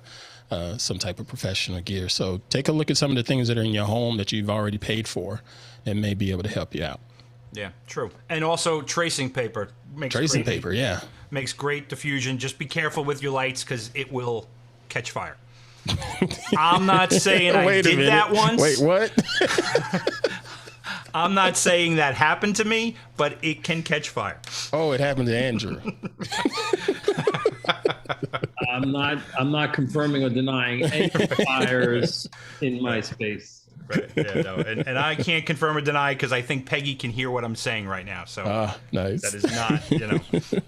some type of professional gear. So take a look at some of the things that are in your home that you've already paid for and may be able to help you out. Yeah, true. And also tracing paper makes great diffusion. Just be careful with your lights because it will catch fire. I'm not saying I did that once. Wait, what? I'm not saying that happened to me, but it can catch fire. Oh, it happened to Andrew. I'm not confirming or denying any fires in my space. Right. Yeah, no. And I can't confirm or deny because I think Peggy can hear what I'm saying right now. So nice. That is not,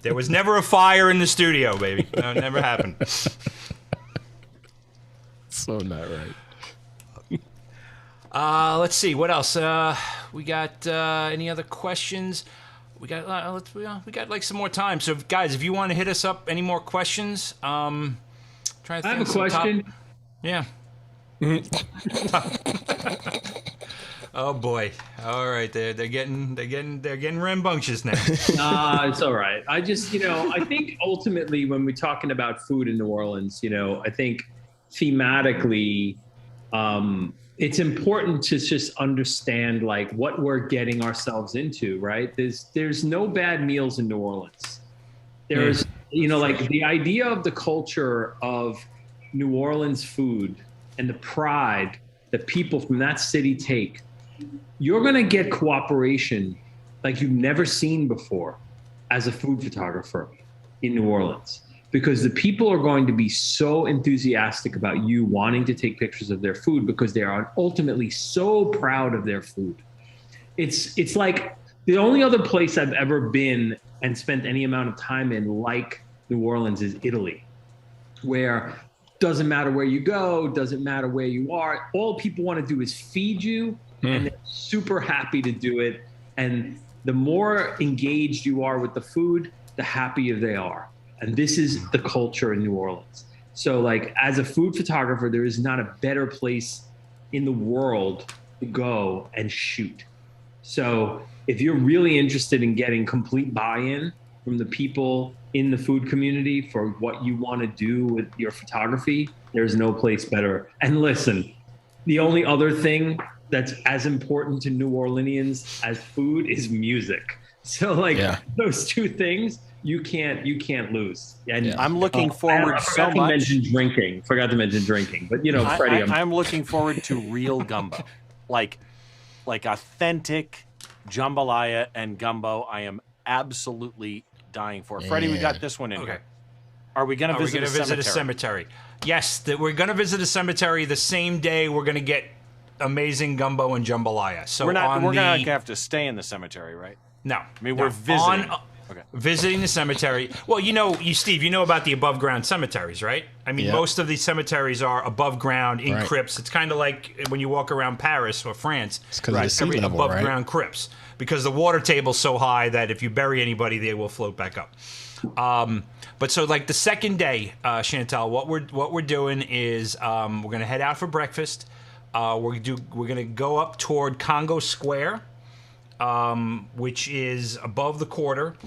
there was never a fire in the studio, baby. No, it never happened. So not right. Let's see. What else? We got any other questions? We got like some more time. So guys, if you want to hit us up, any more questions? Trying to think I have a question. Yeah. Oh boy! All right, they're getting rambunctious now. It's all right. I just, I think ultimately when we're talking about food in New Orleans, I think thematically, it's important to just understand like what we're getting ourselves into. Right? There's no bad meals in New Orleans. There's, like the idea of the culture of New Orleans food and the pride that people from that city take, you're going to get cooperation like you've never seen before as a food photographer in New Orleans, because the people are going to be so enthusiastic about you wanting to take pictures of their food because they are ultimately so proud of their food. It's like the only other place I've ever been and spent any amount of time in like New Orleans is Italy, where doesn't matter where you go, doesn't matter where you are. All people want to do is feed you, and they're super happy to do it. And the more engaged you are with the food, the happier they are. And this is the culture in New Orleans. So like as a food photographer, there is not a better place in the world to go and shoot. So if you're really interested in getting complete buy-in from the people in the food community for what you want to do with your photography, there's no place better. And listen, the only other thing that's as important to New Orleanians as food is music. So like those two things, you can't lose. And I'm looking forward so much. Forgot to mention drinking, but you know, Freddie, I'm looking forward to real gumbo, like authentic jambalaya and gumbo. I am absolutely dying for. Freddie, we got this one in here. Are we going to visit a cemetery? Yes, we're going to visit a cemetery the same day. We're going to get amazing gumbo and jambalaya. So we're going to have to stay in the cemetery, right? No, I mean we're visiting. Visiting the cemetery. Well, Steve, you know about the above ground cemeteries, right? I mean, most of these cemeteries are above ground in crypts. It's kind of like when you walk around Paris or France. It's because of the sea level, above ground crypts, because the water table's so high that if you bury anybody, they will float back up. But so like the second day, Chantal, what we're doing is we're gonna head out for breakfast. We're gonna go up toward Congo Square, which is above the quarter,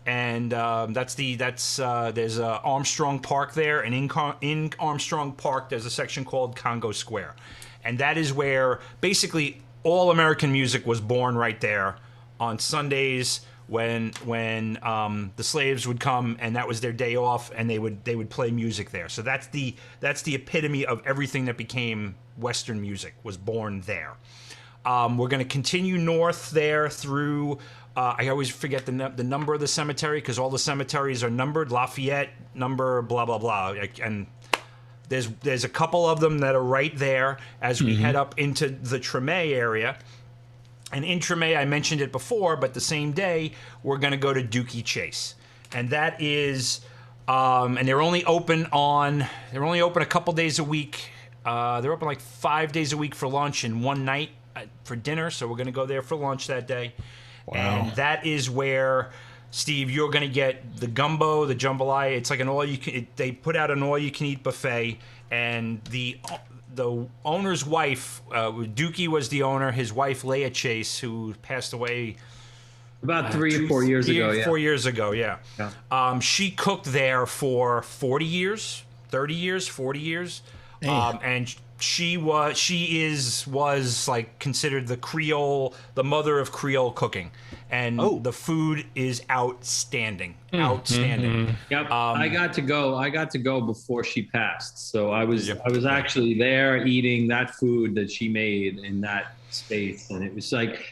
and there's Armstrong Park there, and in Armstrong Park there's a section called Congo Square, and that is where basically all American music was born right there on Sundays when the slaves would come and that was their day off, and they would play music there. So that's the epitome of everything that became Western music was born there. We're going to continue north there through, I always forget the number of the cemetery because all the cemeteries are numbered, Lafayette, number, blah, blah, blah. And there's a couple of them that are right there as we head up into the Tremé area. And in Tremé, I mentioned it before, but the same day, we're going to go to Dookie Chase. And that is, and they're only open a couple days a week. They're open like 5 days a week for lunch and one night for dinner, so we're going to go there for lunch that day. Wow. And that is where, Steve, you're going to get the gumbo, the jambalaya. It's like they put out an all-you-can-eat buffet, and the owner's wife, Dookie was the owner, his wife, Leah Chase, who passed away about 3 or 4 years ago. Yeah. 4 years ago, yeah. She cooked there for 40 years, 30 years, 40 years. And she was like considered the mother of Creole cooking, and the food is outstanding. Yep, I got to go before she passed, so I was actually there eating that food that she made in that space, and it was like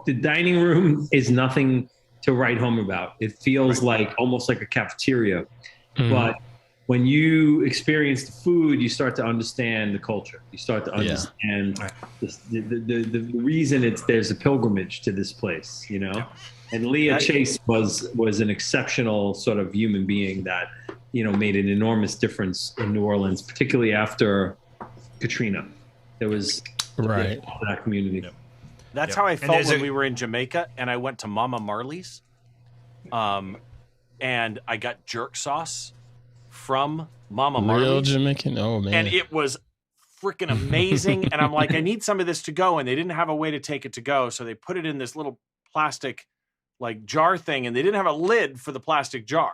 the dining room is nothing to write home about. It feels like almost like a cafeteria, but when you experience the food, you start to understand the culture. You start to understand the reason there's a pilgrimage to this place, you know? Yeah. And Leah Chase was an exceptional sort of human being that, you know, made an enormous difference in New Orleans, particularly after Katrina. There was that community. That's how I felt when we were in Jamaica and I went to Mama Marley's, and I got jerk sauce from Mama Marley's. Real Jamaican? Oh, man. And it was freaking amazing. And I'm like, I need some of this to go. And they didn't have a way to take it to go. So they put it in this little plastic like jar thing, and they didn't have a lid for the plastic jar.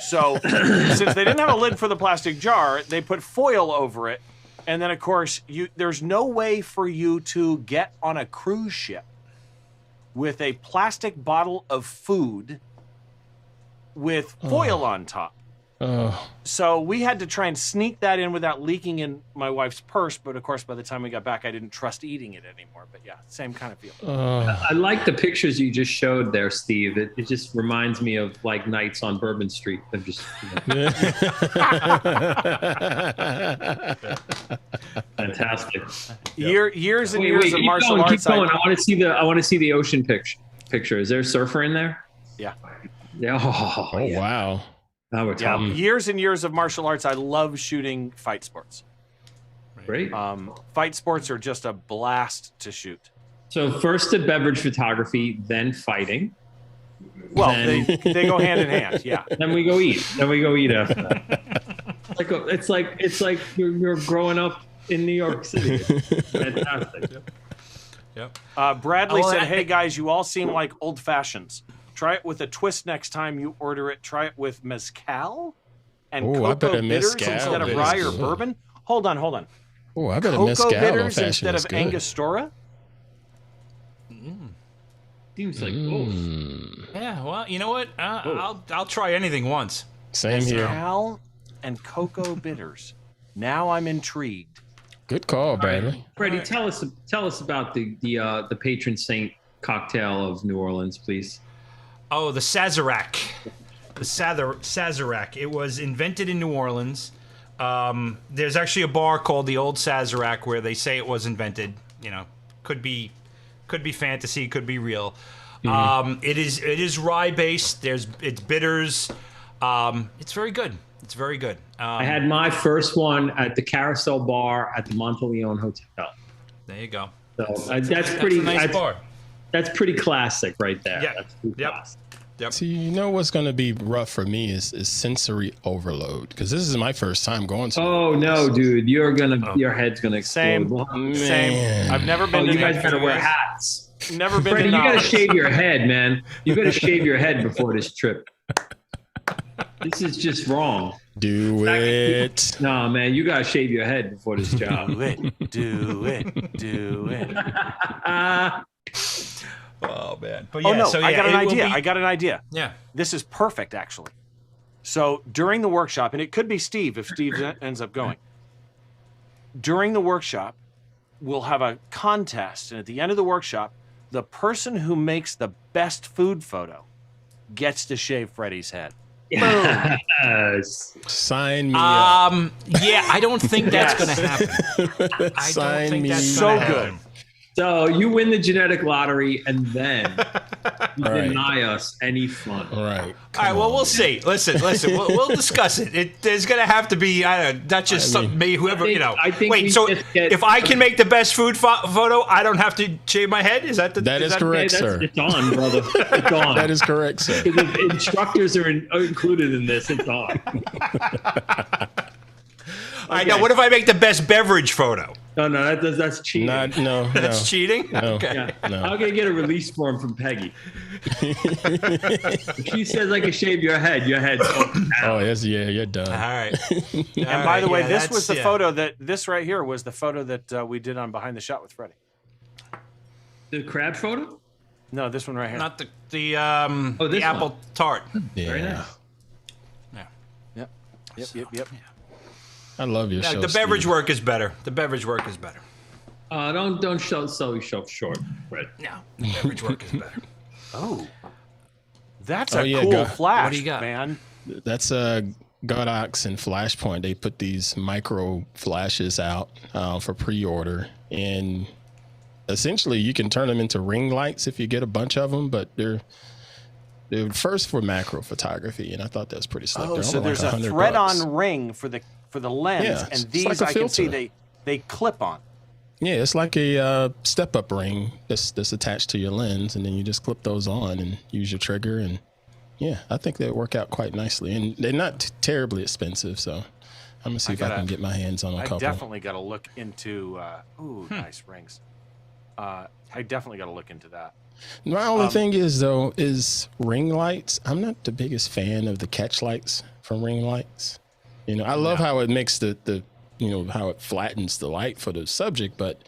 So since they didn't have a lid for the plastic jar, they put foil over it. And then, of course, there's no way for you to get on a cruise ship with a plastic bottle of food with foil on top. So we had to try and sneak that in without leaking in my wife's purse. But of course, by the time we got back, I didn't trust eating it anymore. But yeah, same kind of feel. I like the pictures you just showed there, Steve. It just reminds me of like nights on Bourbon Street. I'm just fantastic. Years and years of martial arts. Keep going. I want to see the ocean picture. Is there a surfer in there? Yeah. Oh wow. Now we're Yeah, talking. years and years of martial arts. I love shooting fight sports. Great. Fight sports are just a blast to shoot. So first to beverage photography, then fighting. Well, Then- they go hand in hand. Yeah. Then we go eat. After that. It's like you're growing up in New York City. It's fantastic. Yep. Bradley Well, said, I- "Hey guys, you all seem like old fashions. Try it with a twist next time you order it. Try it with mezcal and Ooh, I bet cocoa a bitters mezcal instead of is rye or good. bourbon. Hold on. Oh, I bet a Cocoa mezcal bitters old fashioned instead is of good. Angostura. Seems like Yeah. Well, you know what? I'll try anything once. Same here. Mezcal and cocoa bitters. Now I'm intrigued. Good call, Bradley. Freddie, tell us about the patron saint cocktail of New Orleans, please. Oh, the Sazerac. The Sazerac. It was invented in New Orleans. There's actually a bar called the Old Sazerac where they say it was invented. You know, could be fantasy, could be real. It is rye based. It's bitters. It's very good. It's very good. I had my first one at the Carousel Bar at the Monteleone Hotel. There you go. So that's pretty a nice bar. That's pretty classic right there. Yeah. That's pretty Yep. classic. See, you know what's going to be rough for me is sensory overload because this is my first time going to. Oh no, dude! Your head's gonna explode. Same. I've never been to You guys that. better wear hats. Never been Freddie, to you gotta Knowledge. shave your head, man. You gotta shave your head before this trip. This is just wrong. Do it. No, man, you gotta shave your head before this job. Do it. Oh man. But Oh yeah, no, so, yeah, I got an it will idea. be- I got an idea. Yeah. This is perfect, actually. So during the workshop, and it could be Steve if Steve ends up going. During the workshop, we'll have a contest, and at the end of the workshop, the person who makes the best food photo gets to shave Freddie's head. Yes. Sign me up. Yeah, I don't think that's Yes. gonna happen. I Sign don't think me that's So gonna good. happen. So you win the genetic lottery, and then you Right. deny us any fun. All right. All right, well, we'll see. Listen, we'll discuss it. There's going to have to be, not just me, whoever, I think Wait, we so just get- if I can make the best food photo, I don't have to shave my head? Is that the That is correct, sir. It's on, brother. It's on. That is correct, sir. Because if instructors are included in this, it's on. I know. What if I make the best beverage photo? No, that's cheating. No. That's cheating? No. Okay. Yeah. No. I'm gonna get a release form from Peggy. If she says I can shave your head's open. Oh, yes, yeah, you're done. All right. And by the way, this was the photo this right here was the photo that we did on Behind the Shot with Freddie. The crab photo? No, this one right here. Not the this the apple one. tart. Very Yeah. nice. Yep. I love your Yeah, show. the beverage Steve. work is better. The beverage work is better. Don't sell yourself short, Fred. No, the beverage work is better. Oh. That's Oh, a yeah, cool go- flash, What do you got? man. That's Godox and Flashpoint. They put these micro flashes out for pre-order, and essentially you can turn them into ring lights if you get a bunch of them. But they're first for macro photography, and I thought that's pretty slick. Oh, They're so only there's like a $100. thread-on ring for the lens, Yeah, and it's these like a I can see filter. they clip on. Yeah, it's like a step-up ring that's attached to your lens, and then you just clip those on and use your trigger, and yeah, I think they work out quite nicely, and they're not terribly expensive. So I'm gonna see if I can get my hands on a I couple. definitely got to look into. Nice rings. I definitely got to look into that. My only thing is though is ring lights. I'm not the biggest fan of the catch lights from ring lights. You know, I love how it makes the how it flattens the light for the subject, but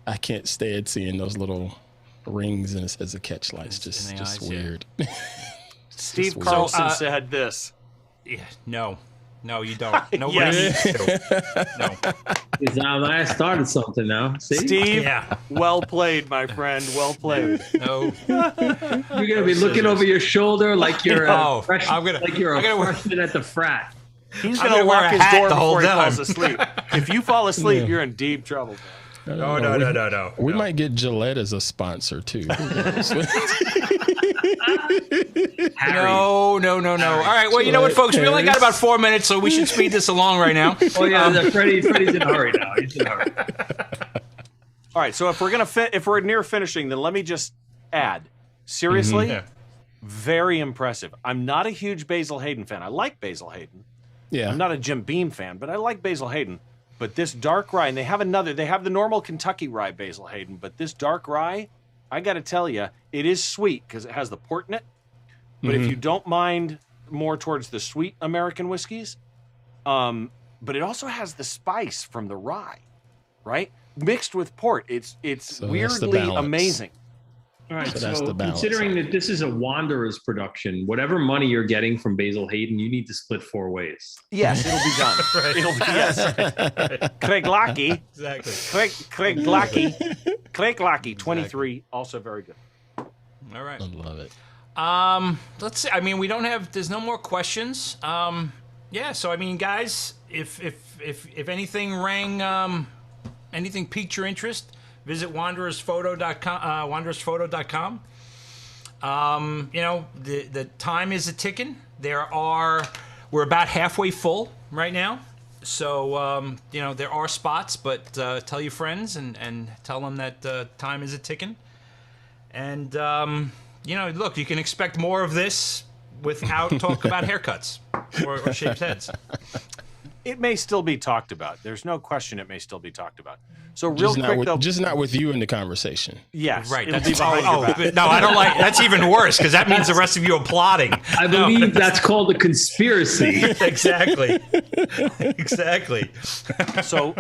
I can't stand seeing those little rings as a catch lights. In Just the eyes, yeah. weird. Steve weird. Carlson So, said this. Yeah, no, you don't. Nobody Yes. needs to. No. It's now I started something now. See? Steve, Yeah. well played, my friend. Well played. No. You're gonna be looking over your shoulder like you're Oh, a freshman, I'm gonna- like you're I'm a gonna wear- freshman at the frat. He's I'm going to gonna wear lock a his hat door the whole before he falls time. asleep. If you fall asleep, you're in deep trouble. No. We might get Gillette as a sponsor too. Who knows? Harry. No. All right. Well, you know what, folks? We only got about 4 minutes, so we should speed this along right now. Oh yeah, Freddie's in a hurry now. He's in a hurry. All right, so if we're near finishing, then let me just add. Seriously, very impressive. I'm not a huge Basil Hayden fan. I like Basil Hayden. Yeah. I'm not a Jim Beam fan, but I like Basil Hayden. But this dark rye, and they have the normal Kentucky rye Basil Hayden, but this dark rye, I got to tell you, it is sweet because it has the port in it. But if you don't mind more towards the sweet American whiskeys, but it also has the spice from the rye, right? Mixed with port. It's So weirdly amazing. All right, So that's so the balance. considering that this is a Wanderers production, whatever money you're getting from Basil Hayden, you need to split 4 ways. Yes, it'll be done. It'll be yes. Craig Lockey. Exactly. Craig Lockey. Craig Lockey, 23, also very good. All right. I love it. Let's see. I mean, there's no more questions. Yeah. So I mean, guys, if anything anything piqued your interest, visit wanderersphoto.com. Wanderersphoto.com. You know, the time is a ticking. We're about halfway full right now. So, you know, there are spots, but tell your friends and tell them that time is a ticking. And, you know, look, you can expect more of this without talk about haircuts or shaved heads. It may still be talked about. There's no question it may still be talked about. So real quick, though. Just not with you in the conversation. Yes. Right. It'll be behind your back. No, I don't like. That's even worse because that means the rest of you are plotting. I believe that's called a conspiracy. Exactly. Exactly. So,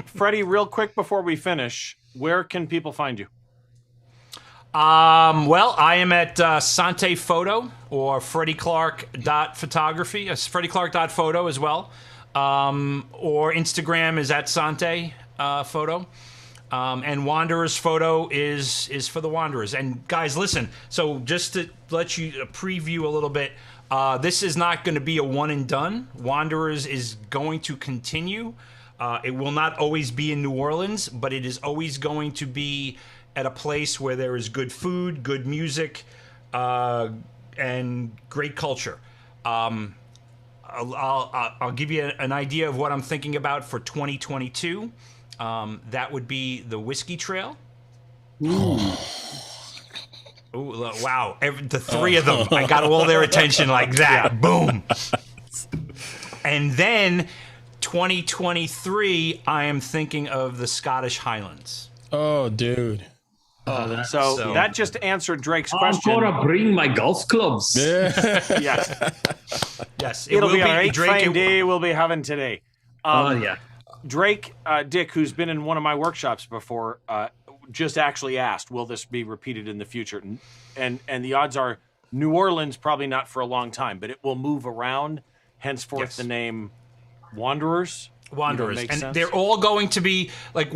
Freddie, real quick before we finish, where can people find you? Well, I am at Sante Photo or FreddieClark.photography. FreddieClark.photo as well. Or Instagram is at Sante Photo. And Wanderers Photo is for the Wanderers. And guys, listen, so just to let you preview a little bit, this is not going to be a one and done. Wanderers is going to continue. It will not always be in New Orleans, but it is always going to be at a place where there is good food, good music, and great culture. I'll give you an idea of what I'm thinking about for 2022. That would be the Whiskey Trail. Ooh, wow. The 3 of them. I got all their attention like that. Yeah. Boom. And then 2023, I am thinking of the Scottish Highlands. Oh, dude. So that just answered Drake's question. I'm gonna bring my golf clubs. Yes. Yes. It'll be a great fine day we'll be having today. Yeah. Drake, Dick, who's been in one of my workshops before, just actually asked, will this be repeated in the future? And the odds are New Orleans, probably not for a long time, but it will move around. Henceforth, the name Wanderers. Wanderers, and sense? They're all going to be like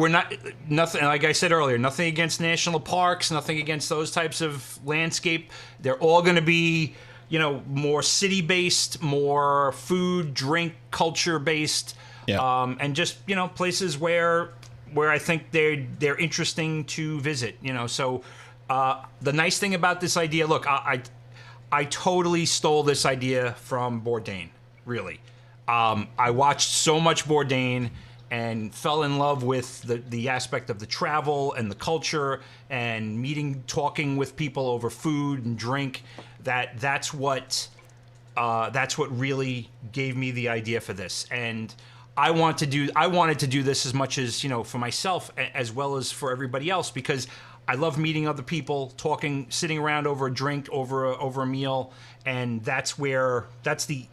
nothing. Like I said earlier, nothing against national parks, nothing against those types of landscape. They're all going to be, you know, more city-based, more food, drink, culture-based, and just, you know, places where I think they're interesting to visit. You know, so the nice thing about this idea, look, I totally stole this idea from Bourdain, really. I watched so much Bourdain and fell in love with the aspect of the travel and the culture and talking with people over food and drink. That's what really gave me the idea for this. And I wanted to do this as much as, you know, for myself as well as for everybody else, because I love meeting other people, talking, sitting around over a drink, over a meal, and that's the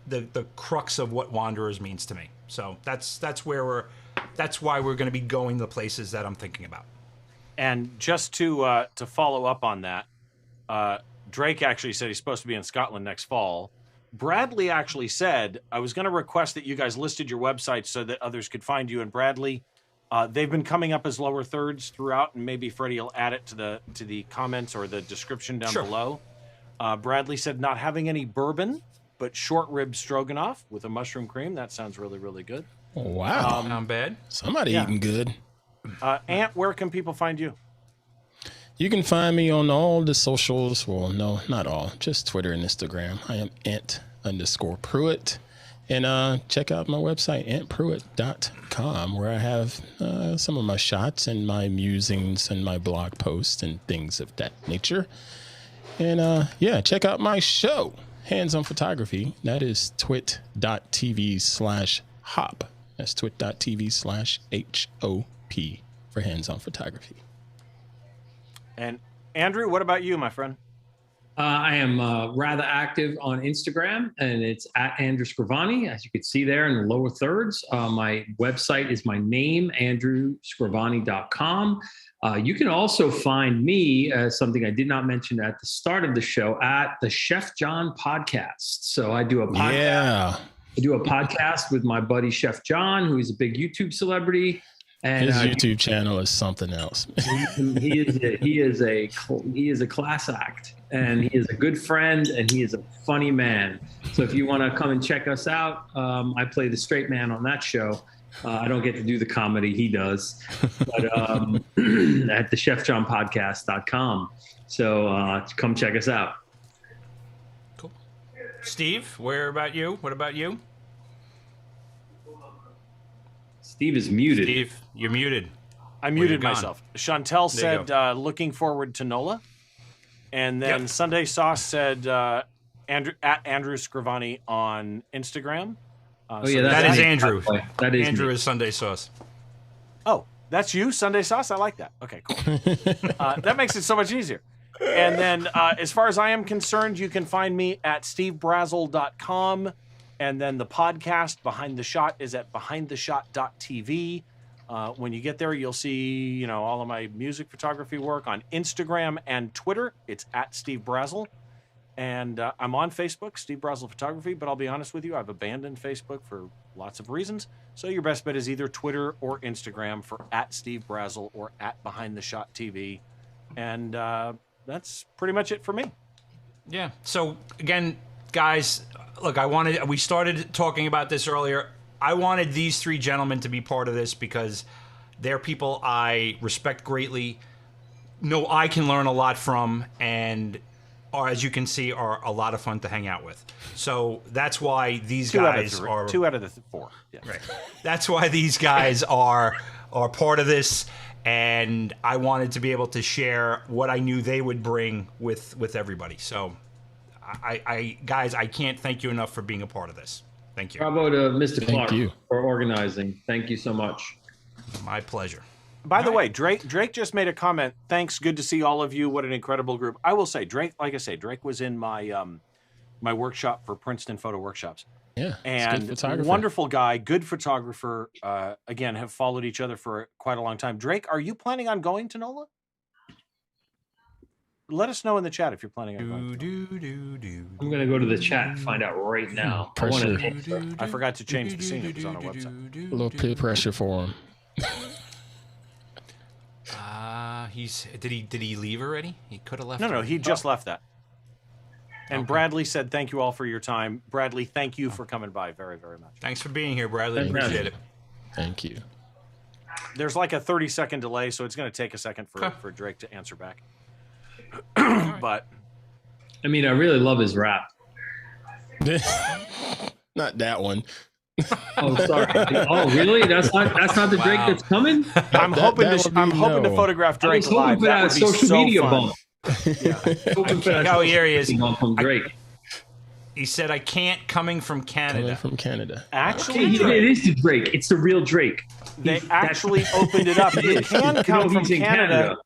crux of what Wanderers means to me. So that's why we're going to be going the places that I'm thinking about. And just to follow up on that, Drake actually said he's supposed to be in Scotland next fall. Bradley actually said, I was going to request that you guys listed your website so that others could find you. And Bradley, they've been coming up as lower thirds throughout, and maybe Freddie will add it to the comments or the description down below. Bradley said not having any bourbon, but short rib stroganoff with a mushroom cream. That sounds really, really good. Oh, wow. Not bad. Somebody eating good. Ant, where can people find you? You can find me on all the socials. Well, no, not all. Just Twitter and Instagram. I am Ant_Pruitt. And check out my website, antpruitt.com, where I have some of my shots and my musings and my blog posts and things of that nature. And yeah, check out my show, Hands on Photography. That is twit.tv/hop. That's twit.tv/HOP for Hands on Photography. And Andrew, what about you, my friend? I am rather active on Instagram, and it's at Andrew Scrivani, as you can see there in the lower thirds. My website is my name, andrewscrivani.com. You can also find me, something I did not mention at the start of the show, at the Chef John podcast. So I do a podcast. Yeah. I do a podcast with my buddy Chef John, who is a big YouTube celebrity. And his YouTube channel is something else. he is a class act, and he is a good friend, and he is a funny man. So if you want to come and check us out, I play the straight man on that show. I don't get to do the comedy he does, but at the chefjohnpodcast.com. So come check us out. Cool. Steve, what about you? Steve is muted. Steve, you're muted. I muted myself. Chantel said, looking forward to NOLA. And then Sunday Sauce said, Andrew Scrivani on Instagram. That is Andrew. That is Andrew me. is Sunday Sauce. Oh, that's you, Sunday Sauce? I like that. Okay, cool. That makes it so much easier. And then as far as I am concerned, you can find me at stevebrazel.com. And then the podcast Behind the Shot is at behindtheshot.tv. When you get there, you'll see, all of my music photography work on Instagram and Twitter. It's at Steve Brazel. And I'm on Facebook, Steve Brazel Photography. But I'll be honest with you, I've abandoned Facebook for lots of reasons. So your best bet is either Twitter or Instagram for at Steve Brazel or at Behind the Shot TV. And that's pretty much it for me. Yeah. So again, guys, look, we started talking about this earlier. I wanted these three gentlemen to be part of this because they're people I respect greatly, know I can learn a lot from, and are, as you can see, are a lot of fun to hang out with. So that's why these guys are 2 out of the 4. Yeah. Right. That's why these guys are part of this, and I wanted to be able to share what I knew they would bring with everybody. So guys, I can't thank you enough for being a part of this. Thank you. Bravo to Mr. Clark for organizing. Thank you so much. My pleasure. By the way, Drake just made a comment. Thanks. Good to see all of you. What an incredible group. I will say, Drake, like I say, Drake was in my my workshop for Princeton Photo Workshops. Yeah. And wonderful guy, good photographer. Again, have followed each other for quite a long time. Drake, are you planning on going to NOLA? Let us know in the chat if you're planning on going. I'm going to go to the chat and find out right now. I forgot to change the scene. It was on our website. A little peer pressure for him. Did he leave already? He could have left. No, he just left that. And Bradley said, "Thank you all for your time." Bradley, thank you for coming by very, very much. Thanks for being here, Bradley. Appreciate it. Thank you. There's like a 30-second delay, so it's going to take a second for Drake to answer back. But I mean, I really love his rap. Not that one. Oh, sorry. Oh, really? That's not the Drake that's coming. I'm hoping to photograph Drake live. That would be social so media fun. bump. Oh, here he is. From Drake. He said, "I can't coming from Canada." Actually, it is the Drake. It's the real Drake. They actually opened it up. You can come from Canada.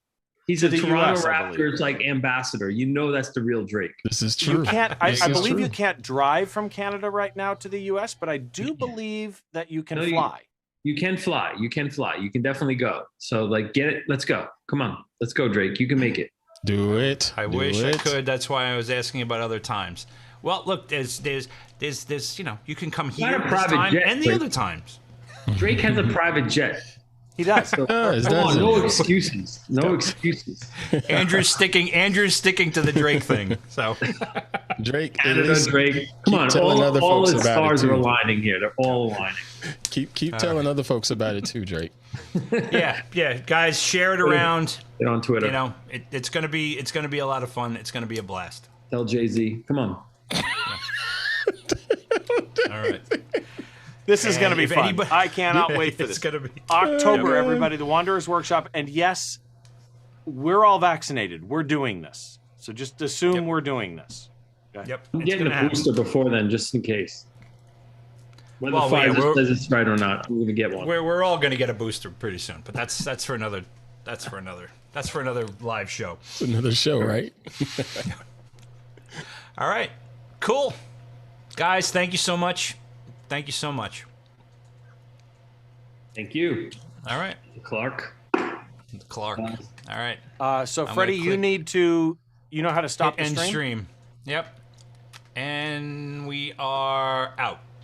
He's a Toronto Raptors ambassador. You know that's the real Drake. This is true. You can't. I believe you can't drive from Canada right now to the U.S., but I do believe that you can fly. You can fly. You can fly. You can definitely go. So get it. Let's go. Come on. Let's go, Drake. You can make it. Do it. I wish I could. That's why I was asking about other times. Well, look, there's you can come here this time and the other times. Drake has a private jet. He does. So, no excuses. No excuses. Andrew's sticking to the Drake thing. So Drake, Drake. Come on, all the stars are aligning here. They're all aligning. Keep telling other folks about it too, Drake. Yeah, guys, share it around. Get on Twitter. You know, it's gonna be a lot of fun. It's gonna be a blast. Tell Jay-Z, come on. All right. This is going to be if fun. anybody- I cannot wait for It's this. gonna be October, everybody, the Wanderers Workshop. And yes, we're all vaccinated. We're doing this. So just assume we're doing this. Okay? Yep. I'm it's getting gonna a happen. booster before then, just in case. Whether Well, yeah, Pfizer says it's right or not, I'm going to get one. We're all gonna get a booster pretty soon, but that's for another live show. It's another show, right? All right. Cool. Guys, thank you so much. Thank you so much. Thank you, All right. Clark. Clark. All right. So, I'm Freddie, gonna you click- need to, you know how to stop the End stream? stream. Yep. And we are out.